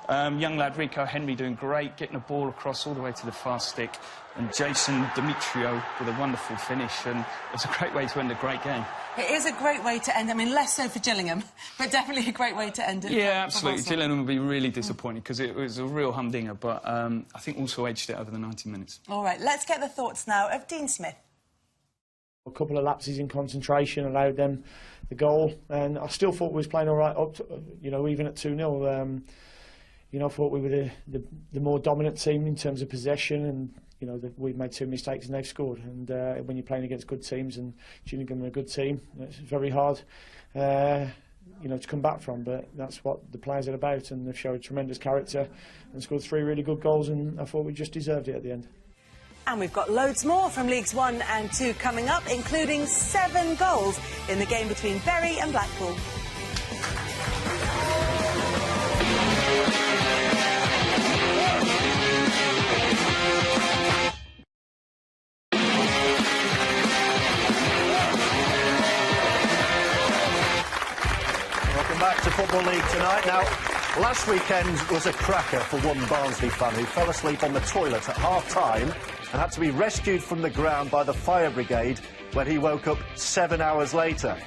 Young lad Rico Henry doing great, getting a ball across all the way to the far stick, and Jason Demetrio with a wonderful finish, and it was a great way to end a great game. It is a great way to end. I mean, less so for Gillingham, but definitely a great way to end it. Yeah, absolutely. Gillingham would be really disappointed because it was a real humdinger, but I think also edged it over the 90 minutes. All right, let's get the thoughts now of Dean Smith. A couple of lapses in concentration allowed them the goal, and I still thought we was playing all right up to, even at 2-0. I thought we were the more dominant team in terms of possession, and we've made 2 mistakes and they've scored. And when you're playing against good teams, and Gillingham are a good team, it's very hard, to come back from. But that's what the players are about, and they've showed tremendous character and scored 3 really good goals. And I thought we just deserved it at the end. And we've got loads more from Leagues 1 and 2 coming up, including 7 goals in the game between Bury and Blackpool. Welcome back to Football League tonight. Now, last weekend was a cracker for one Barnsley fan who fell asleep on the toilet at half-time and had to be rescued from the ground by the fire brigade when he woke up 7 hours later.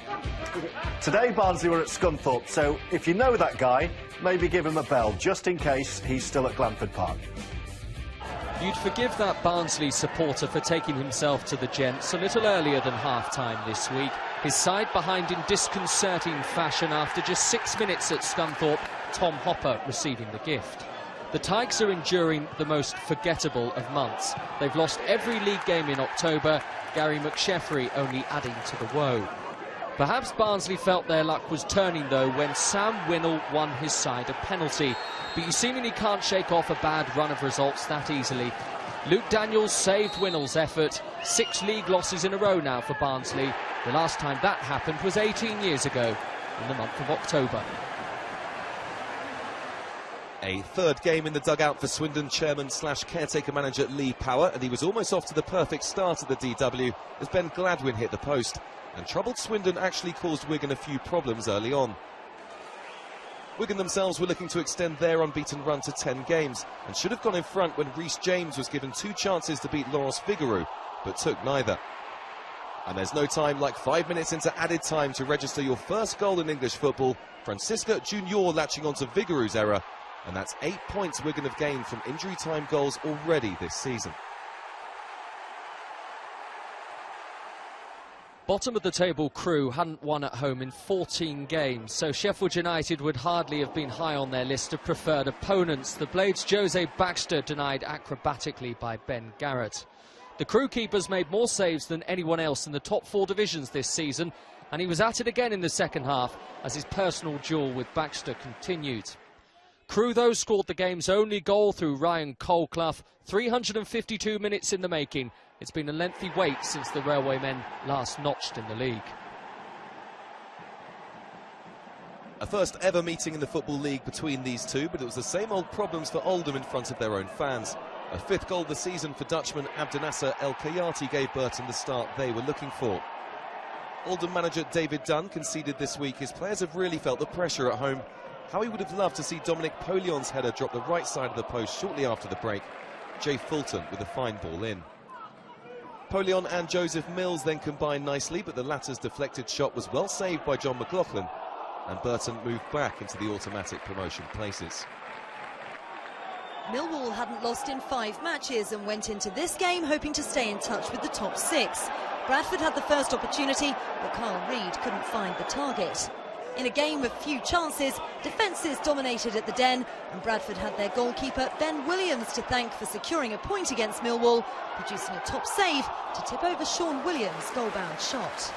Today, Barnsley were at Scunthorpe, so if you know that guy, maybe give him a bell, just in case he's still at Glanford Park. You'd forgive that Barnsley supporter for taking himself to the gents a little earlier than half-time this week. His side behind in disconcerting fashion after just 6 minutes at Scunthorpe, Tom Hopper receiving the gift. The Tigers are enduring the most forgettable of months. They've lost every league game in October, Gary McSheffrey only adding to the woe. Perhaps Barnsley felt their luck was turning, though, when Sam Winnall won his side a penalty. But you seemingly can't shake off a bad run of results that easily. Luke Daniels saved Winnall's effort. 6 league losses in a row now for Barnsley. The last time that happened was 18 years ago, in the month of October. A third game in the dugout for Swindon chairman / caretaker manager Lee Power, and he was almost off to the perfect start at the DW as Ben Gladwin hit the post. And troubled Swindon actually caused Wigan a few problems early on. Wigan themselves were looking to extend their unbeaten run to 10 games and should have gone in front when Rhys James was given 2 chances to beat Laurence Vigouroux, but took neither. And there's no time like 5 minutes into added time to register your first goal in English football. Francisca Junior latching onto Vigouroux's error, and that's 8 points Wigan have gained from injury time goals already this season. Bottom of the table Crewe hadn't won at home in 14 games, so Sheffield United would hardly have been high on their list of preferred opponents. The Blades' Jose Baxter denied acrobatically by Ben Garrett. The Crewe keepers made more saves than anyone else in the top 4 divisions this season, and he was at it again in the second half as his personal duel with Baxter continued. Crewe, though, scored the game's only goal through Ryan Colclough, 352 minutes in the making. It's been a lengthy wait since the Railwaymen last notched in the league. A first ever meeting in the Football League between these two, but it was the same old problems for Oldham in front of their own fans. A 5th goal this season for Dutchman Abdenasser El Kayati gave Burton the start they were looking for. Oldham manager David Dunn conceded this week his players have really felt the pressure at home. How he would have loved to see Dominic Polion's header drop the right side of the post shortly after the break. Jay Fulton with a fine ball in. Polion and Joseph Mills then combined nicely, but the latter's deflected shot was well saved by John McLaughlin, and Burton moved back into the automatic promotion places. Millwall hadn't lost in 5 matches and went into this game hoping to stay in touch with the top 6. Bradford had the first opportunity, but Carl Reid couldn't find the target. In a game of few chances, defences dominated at the Den, and Bradford had their goalkeeper Ben Williams to thank for securing a point against Millwall, producing a top save to tip over Sean Williams' goal-bound shot.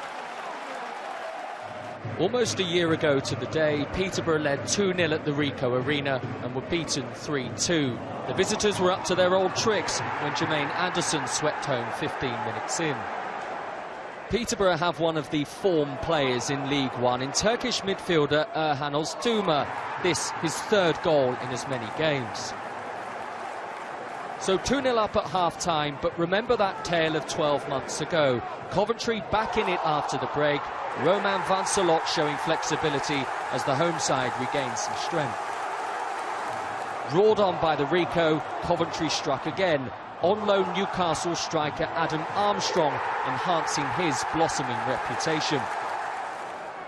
Almost a year ago to the day, Peterborough led 2-0 at the Ricoh Arena and were beaten 3-2. The visitors were up to their old tricks when Jermaine Anderson swept home 15 minutes in. Peterborough have one of the form players in League One in Turkish midfielder Erhan Öztürk. This his 3rd goal in as many games. So 2-0 up at half-time, but remember that tale of 12 months ago. Coventry back in it after the break. Romain Vancelot showing flexibility as the home side regained some strength. Roared on by the Ricoh, Coventry struck again. On loan Newcastle striker Adam Armstrong enhancing his blossoming reputation.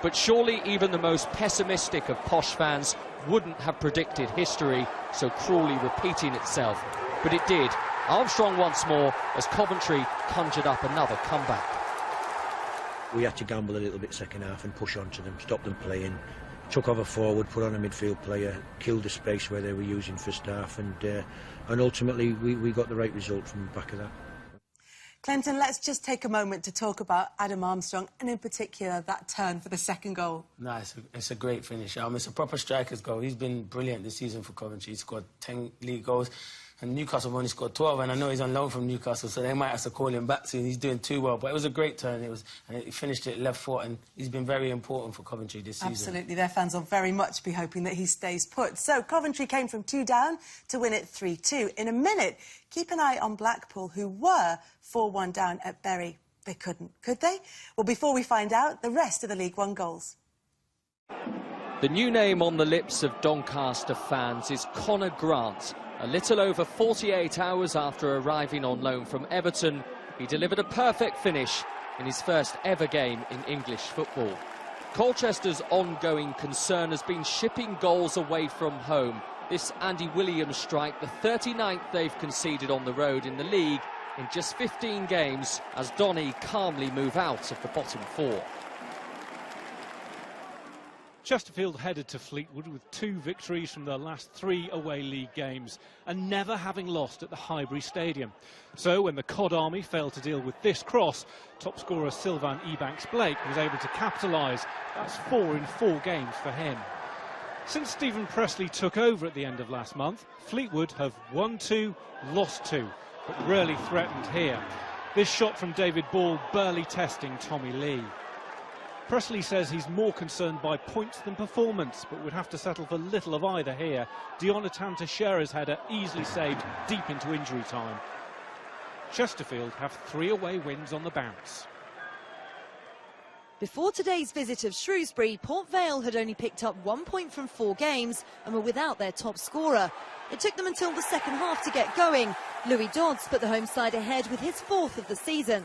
But surely even the most pessimistic of posh fans wouldn't have predicted history so cruelly repeating itself. But it did. Armstrong once more as Coventry conjured up another comeback. we had to gamble a little bit second half and push on to them, stop them playing, took over forward, put on a midfield player, killed the space where they were using first half, and ultimately we got the right result from the back of that. Clinton, let's just take a moment to talk about Adam Armstrong, and in particular that turn for the second goal. No, it's a great finish. It's a proper striker's goal. He's been brilliant this season for Coventry. He's scored 10 league goals, and Newcastle have only scored 12, and I know he's on loan from Newcastle, so they might have to call him back soon. He's doing too well, but it was a great turn. And he finished it left foot, and he's been very important for Coventry this season. Absolutely, their fans will very much be hoping that he stays put. So Coventry came from 2 down to win it 3-2. In a minute, keep an eye on Blackpool, who were 4-1 down at Bury. They couldn't, could they? Well, before we find out, the rest of the League One goals. The new name on the lips of Doncaster fans is Conor Grant. A little over 48 hours after arriving on loan from Everton, he delivered a perfect finish in his first ever game in English football. Colchester's ongoing concern has been shipping goals away from home. This Andy Williams strike, the 39th they've conceded on the road in the league in just 15 games, as Donny calmly move out of the bottom 4. Chesterfield headed to Fleetwood with 2 victories from their last 3 away league games and never having lost at the Highbury Stadium. So when the Cod Army failed to deal with this cross, top scorer Sylvan Ebanks-Blake was able to capitalise. That's 4 in 4 games for him. Since Stephen Pressley took over at the end of last month, Fleetwood have won 2, lost 2, but rarely threatened here. This shot from David Ball barely testing Tommy Lee. Pressley says he's more concerned by points than performance, but would have to settle for little of either here. Jonathan Teixeira's header easily saved deep into injury time. Chesterfield have 3 away wins on the bounce. Before today's visit of Shrewsbury, Port Vale had only picked up 1 point from 4 games and were without their top scorer. It took them until the second half to get going. Louis Dodds put the home side ahead with his 4th of the season.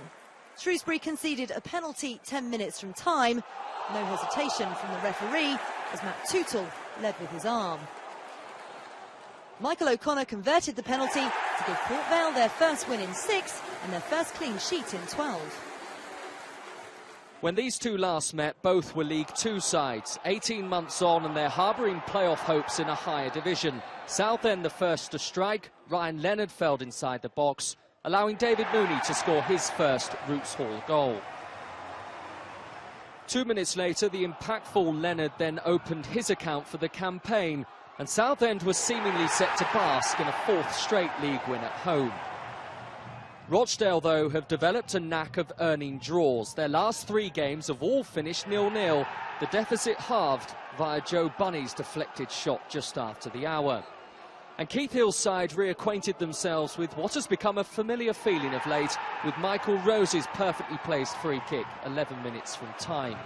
Shrewsbury conceded a penalty 10 minutes from time. No hesitation from the referee as Matt Tootle led with his arm. Michael O'Connor converted the penalty to give Port Vale their first win in 6 and their first clean sheet in 12. When these two last met, both were League Two sides, 18 months on, and they're harbouring playoff hopes in a higher division. Southend the first to strike, Ryan Leonard felled inside the box, allowing David Mooney to score his first Roots Hall goal. 2 minutes later, the impactful Leonard then opened his account for the campaign, and Southend was seemingly set to bask in a 4th straight league win at home. Rochdale, though, have developed a knack of earning draws. Their last 3 games have all finished 0-0, the deficit halved via Joe Bunny's deflected shot just after the hour. And Keith Hill's side reacquainted themselves with what has become a familiar feeling of late, with Michael Rose's perfectly placed free kick 11 minutes from time.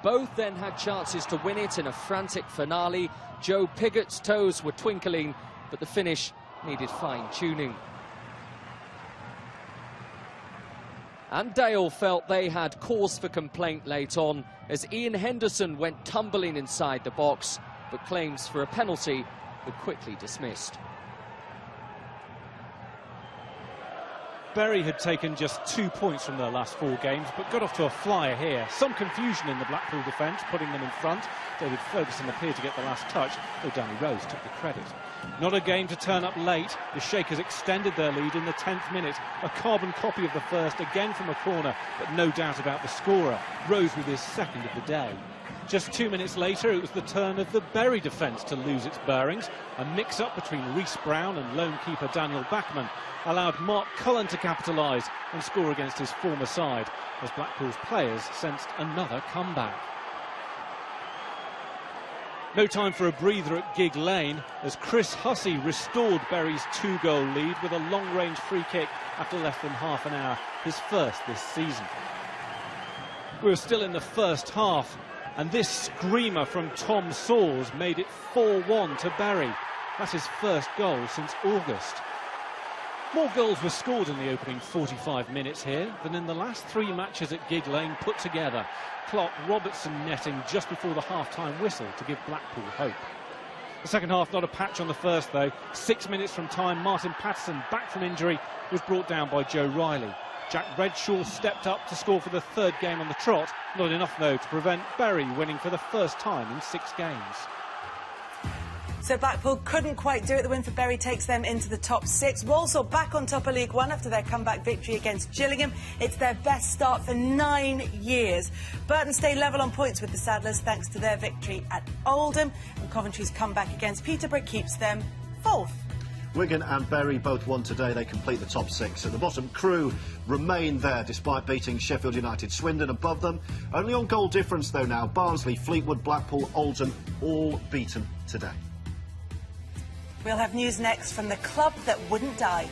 Both then had chances to win it in a frantic finale. Joe Piggott's toes were twinkling, but the finish needed fine-tuning. And Dale felt they had cause for complaint late on, as Ian Henderson went tumbling inside the box, but claims for a penalty were quickly dismissed. Bury had taken just 2 points from their last 4 games, but got off to a flyer here. Some confusion in the Blackpool defence, putting them in front. David Ferguson appeared to get the last touch, though Danny Rose took the credit. Not a game to turn up late. The Shakers extended their lead in the 10th minute. A carbon copy of the first, again from a corner, but no doubt about the scorer. Rose with his 2nd of the day. Just 2 minutes later, it was the turn of the Bury defence to lose its bearings. A mix-up between Rhys Brown and lone keeper Daniel Bachman allowed Mark Cullen to capitalise and score against his former side, as Blackpool's players sensed another comeback. No time for a breather at Gig Lane, as Chris Hussey restored Bury's 2-goal lead with a long-range free kick after less than half an hour, his first this season. We were still in the first half, and this screamer from Tom Sawes made it 4-1 to Bury. That's his first goal since August. More goals were scored in the opening 45 minutes here than in the last 3 matches at Gig Lane put together. Clark Robertson netting just before the half-time whistle to give Blackpool hope. The second half, not a patch on the first, though. 6 minutes from time, Martin Patterson, back from injury, was brought down by Joe Riley. Jack Redshaw stepped up to score for the third game on the trot. Not enough, though, to prevent Bury winning for the first time in 6 games. So Blackpool couldn't quite do it. The win for Bury takes them into the top 6. Walsall back on top of League One after their comeback victory against Gillingham. It's their best start for 9 years. Burton stay level on points with the Saddlers thanks to their victory at Oldham. And Coventry's comeback against Peterborough keeps them 4th. Wigan and Bury both won today. They complete the top 6. At the bottom, Crewe remain there despite beating Sheffield United. Swindon above them. Only on goal difference, though, now. Barnsley, Fleetwood, Blackpool, Oldham, all beaten today. We'll have news next from the club that wouldn't die.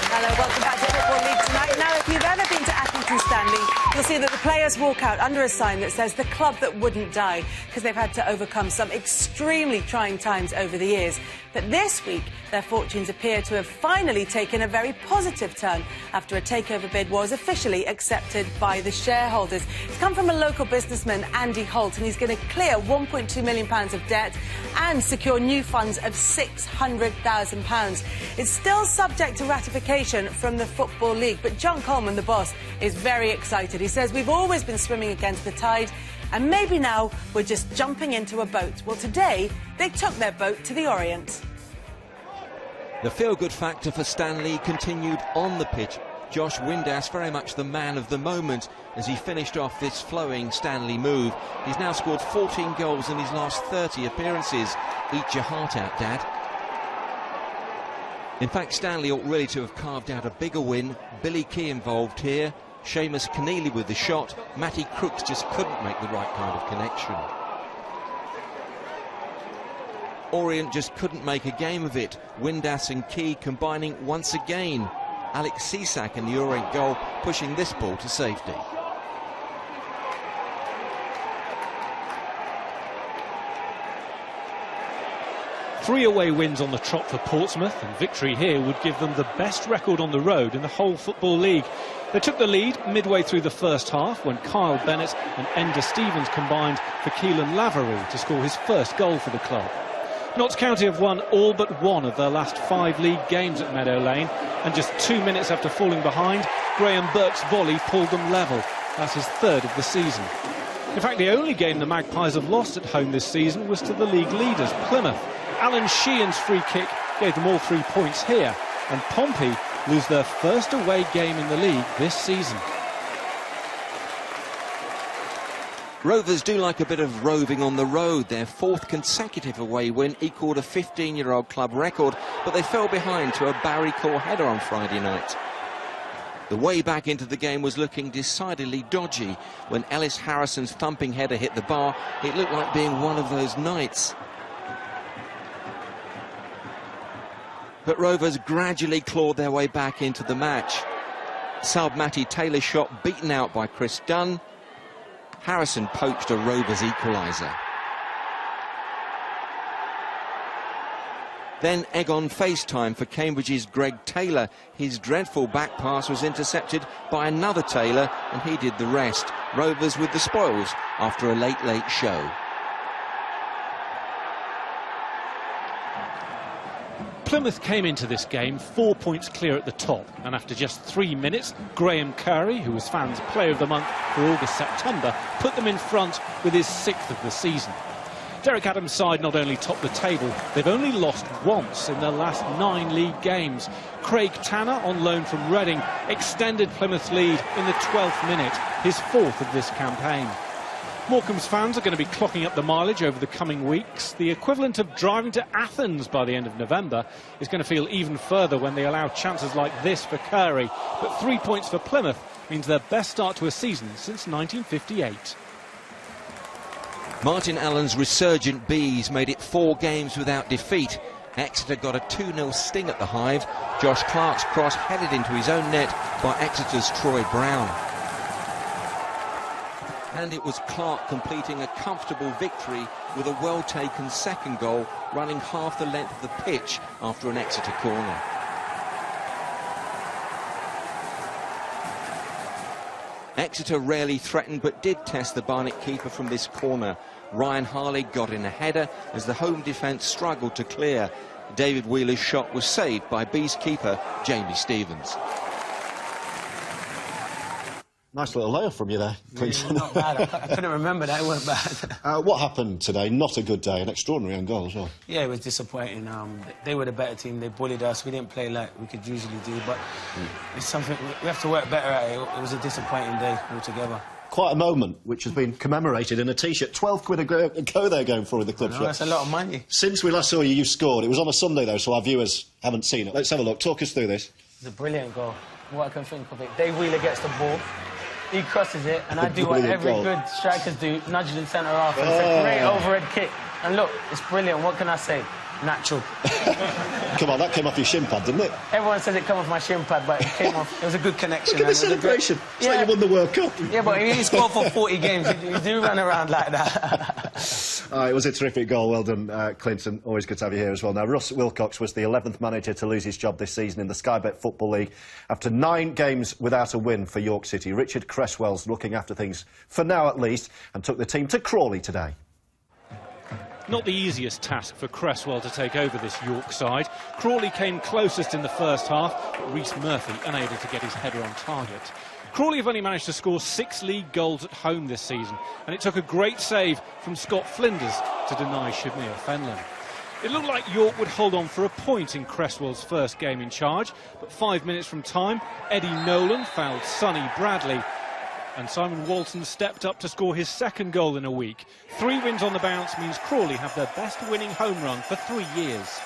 Hello, welcome back to Football League tonight. Now, if you've ever been to Accrington Stanley, you'll see that the players walk out under a sign that says the club that wouldn't die, because they've had to overcome some extremely trying times over the years. But this week, their fortunes appear to have finally taken a very positive turn after a takeover bid was officially accepted by the shareholders. It's come from a local businessman, Andy Holt, and he's going to clear £1.2 million of debt and secure new funds of £600,000. It's still subject to ratification from the Football League, but John Coleman, the boss, is very excited. He says, we've always been swimming against the tide, and maybe now we're just jumping into a boat. Well, today, they took their boat to the Orient. The feel-good factor for Stanley continued on the pitch. Josh Windass very much the man of the moment as he finished off this flowing Stanley move. He's now scored 14 goals in his last 30 appearances. Eat your heart out, Dad. In fact, Stanley ought really to have carved out a bigger win. Billy Key involved here. Seamus Keneally with the shot. Matty Crooks just couldn't make the right kind of connection. Orient just couldn't make a game of it. Windass and Key combining once again. Alex Cisak in the Orient goal pushing this ball to safety. Three away wins on the trot for Portsmouth, and victory here would give them the best record on the road in the whole Football League. They took the lead midway through the first half when Kyle Bennett and Enda Stevens combined for Keelan Lavery to score his first goal for the club. Notts County have won all but one of their last 5 league games at Meadow Lane, and just 2 minutes after falling behind, Graham Burke's volley pulled them level. That's his 3rd of the season. In fact, the only game the Magpies have lost at home this season was to the league leaders, Plymouth. Alan Sheehan's free kick gave them all 3 points here, and Pompey lose their first away game in the league this season. Rovers do like a bit of roving on the road. Their 4th consecutive away win equalled a 15-year-old club record, but they fell behind to a Barry Core header on Friday night. The way back into the game was looking decidedly dodgy. When Ellis Harrison's thumping header hit the bar, it looked like being one of those nights. But Rovers gradually clawed their way back into the match. Sub Matty Taylor's shot beaten out by Chris Dunn. Harrison poached a Rovers equaliser. Then egg on FaceTime for Cambridge's Greg Taylor. His dreadful back pass was intercepted by another Taylor, and he did the rest. Rovers with the spoils after a late show. Plymouth came into this game 4 points clear at the top, and after just 3 minutes, Graham Curry, who was fans' player of the month for August-September, put them in front with his 6th of the season. Derek Adams' side not only topped the table, they've only lost once in their last 9 league games. Craig Tanner, on loan from Reading, extended Plymouth's lead in the 12th minute, his 4th of this campaign. Morecambe's fans are going to be clocking up the mileage over the coming weeks. The equivalent of driving to Athens by the end of November is going to feel even further when they allow chances like this for Curry. But 3 points for Plymouth means their best start to a season since 1958. Martin Allen's resurgent Bees made it 4 games without defeat. Exeter got a 2-0 sting at the Hive. Josh Clark's cross headed into his own net by Exeter's Troy Brown. And it was Clark completing a comfortable victory with a well-taken second goal, running half the length of the pitch after an Exeter corner. Exeter rarely threatened but did test the Barnet keeper from this corner. Ryan Harley got in a header as the home defence struggled to clear. David Wheeler's shot was saved by Bees keeper Jamie Stevens. Nice little layup from you there, Clinton. Not bad. I couldn't remember that. It wasn't bad. What happened today? Not a good day. An extraordinary own goal as well. Yeah, it was disappointing. They were the better team. They bullied us. We didn't play like we could usually do, but it's something we have to work better at. It was a disappointing day altogether. Quite a moment, which has been commemorated in a T-shirt. 12 quid a go they're going for in the club shop. That's a lot of money. Since we last saw you, you've scored. It was on a Sunday, though, so our viewers haven't seen it. Let's have a look. Talk us through this. It's a brilliant goal. What I can think of it. Dave Wheeler gets the ball. He crosses it, and I do what every good strikers do, nudge the centre half. And it's a great overhead kick. And look, it's brilliant. What can I say? Natural. Come on, that came off your shin pad, didn't it? Everyone says it came off my shin pad, but it came off. It was a good connection. Look at the celebration. It's like you won the World Cup. Yeah, but if you score for 40 games, you do run around like that. It was a terrific goal. Well done, Clinton. Always good to have you here as well. Now, Russ Wilcox was the 11th manager to lose his job this season in the Sky Bet Football League after 9 games without a win for York City. Richard Cresswell's looking after things, for now at least, and took the team to Crawley today. Not the easiest task for Cresswell to take over this York side. Crawley came closest in the first half, but Rhys Murphy unable to get his header on target. Crawley have only managed to score 6 league goals at home this season, and it took a great save from Scott Flinders to deny Shamir Fenlon. It looked like York would hold on for a point in Cresswell's first game in charge, but 5 minutes from time, Eddie Nolan fouled Sonny Bradley, and Simon Walton stepped up to score his second goal in a week. 3 wins on the bounce means Crawley have their best winning home run for 3 years.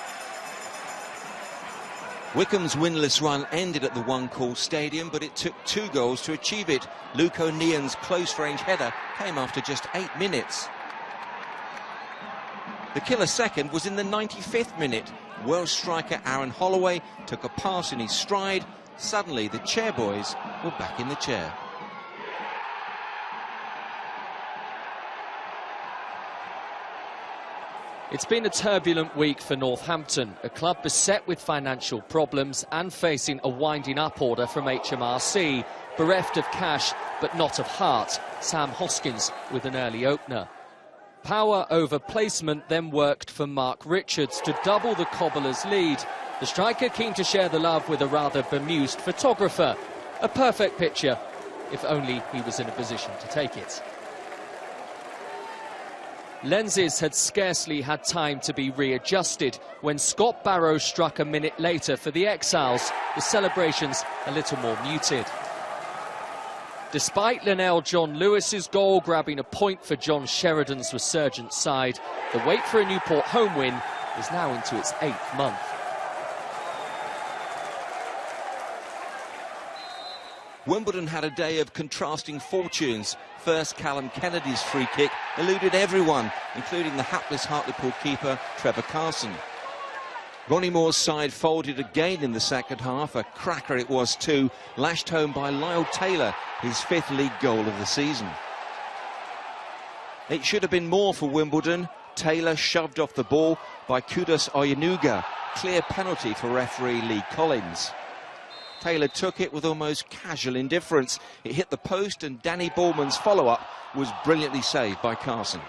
Wycombe's winless run ended at the One-Call Stadium, but it took 2 goals to achieve it. Luke O'Neill's close-range header came after just 8 minutes. The killer second was in the 95th minute. Welsh striker Aaron Holloway took a pass in his stride. Suddenly, the Chairboys were back in the chair. It's been a turbulent week for Northampton, a club beset with financial problems and facing a winding-up order from HMRC, bereft of cash but not of heart. Sam Hoskins with an early opener. Power over placement then worked for Mark Richards to double the Cobblers' lead. The striker keen to share the love with a rather bemused photographer. A perfect picture, if only he was in a position to take it. Lenses had scarcely had time to be readjusted when Scott Barrow struck a minute later for the Exiles, the celebrations a little more muted. Despite Linnell John Lewis's goal grabbing a point for John Sheridan's resurgent side, the wait for a Newport home win is now into its 8th month. Wimbledon had a day of contrasting fortunes. First, Callum Kennedy's free kick eluded everyone, including the hapless Hartlepool keeper Trevor Carson. Ronnie Moore's side folded again in the second half. A cracker it was too, lashed home by Lyle Taylor, his 5th league goal of the season. It should have been more for Wimbledon. Taylor shoved off the ball by Kudus Oyenuga. Clear penalty for referee Lee Collins. Taylor took it with almost casual indifference. It hit the post and Danny Ballman's follow-up was brilliantly saved by Carson.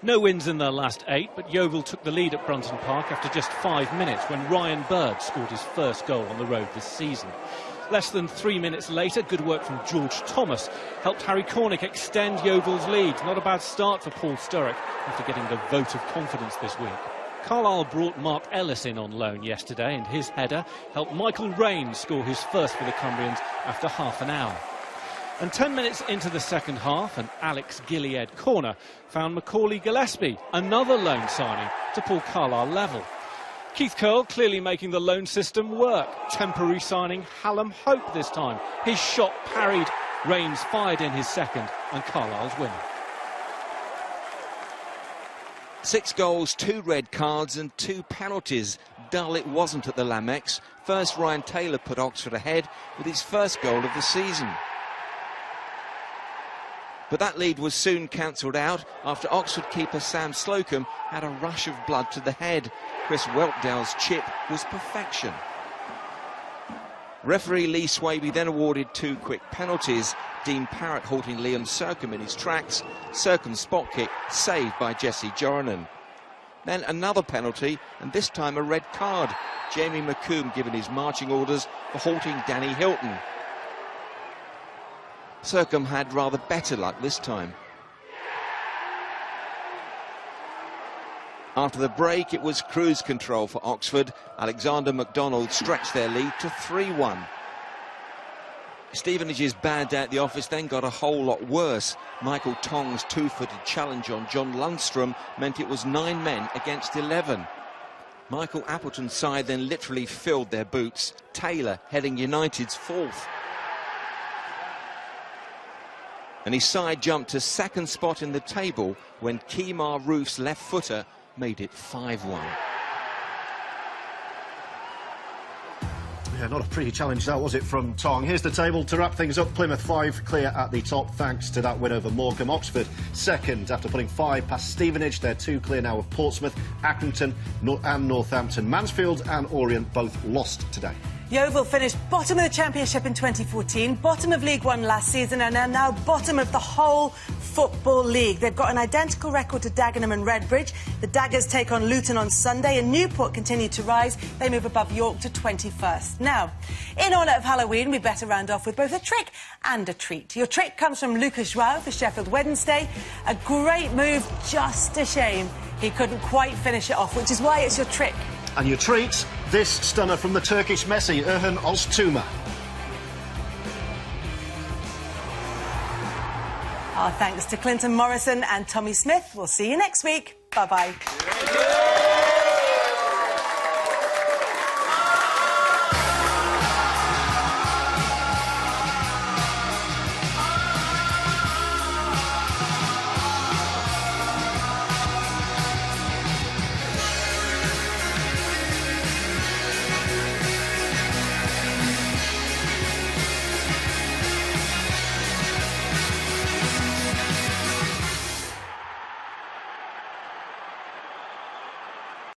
No wins in their last 8, but Yeovil took the lead at Brunton Park after just 5 minutes when Ryan Bird scored his first goal on the road this season. Less than 3 minutes later, good work from George Thomas helped Harry Cornick extend Yeovil's lead. Not a bad start for Paul Sturrock after getting the vote of confidence this week. Carlisle brought Mark Ellis in on loan yesterday, and his header helped Michael Rain score his first for the Cumbrians after half an hour. And 10 minutes into the second half, an Alex Gilead corner found Macaulay Gillespie, another loan signing to pull Carlisle level. Keith Curl clearly making the loan system work. Temporary signing Hallam Hope this time. His shot parried, Rains fired in his second, and Carlisle's winning. 6 goals, 2 red cards and 2 penalties. Dull it wasn't at the Lamex. First, Ryan Taylor put Oxford ahead with his first goal of the season. But that lead was soon cancelled out after Oxford keeper Sam Slocum had a rush of blood to the head. Chris Weltdale's chip was perfection. Referee Lee Swaby then awarded 2 quick penalties. Dean Parrott halting Liam Sercombe in his tracks. Sercombe's spot kick saved by Jesse Joronen. Then another penalty, and this time a red card. Jamie McComb given his marching orders for halting Danny Hilton. Sercombe had rather better luck this time. After the break, it was cruise control for Oxford. Alexander MacDonald stretched their lead to 3-1. Stevenage's bad day at the office then got a whole lot worse. Michael Tong's 2-footed challenge on John Lundstrom meant it was 9 men against 11. Michael Appleton's side then literally filled their boots. Taylor heading United's 4th. And his side jumped to 2nd spot in the table when Kemar Roof's left footer made it 5-1. Yeah, not a pretty challenge that, was it, from Tong? Here's the table to wrap things up. Plymouth 5 clear at the top thanks to that win over Morecambe. Oxford 2nd after putting 5 past Stevenage. They're 2 clear now of Portsmouth, Accrington and Northampton. Mansfield and Orient both lost today. Yeovil finished bottom of the Championship in 2014, bottom of League One last season, and are now bottom of the whole Football League. They've got an identical record to Dagenham and Redbridge. The Daggers take on Luton on Sunday, and Newport continue to rise. They move above York to 21st. Now, in honour of Halloween, we better round off with both a trick and a treat. Your trick comes from Lucas Joao for Sheffield Wednesday. A great move, just a shame he couldn't quite finish it off, which is why it's your trick. And your treat, this stunner from the Turkish Messi, Erhan Oztuma. Our thanks to Clinton Morrison and Tommy Smith. We'll see you next week. Bye-bye.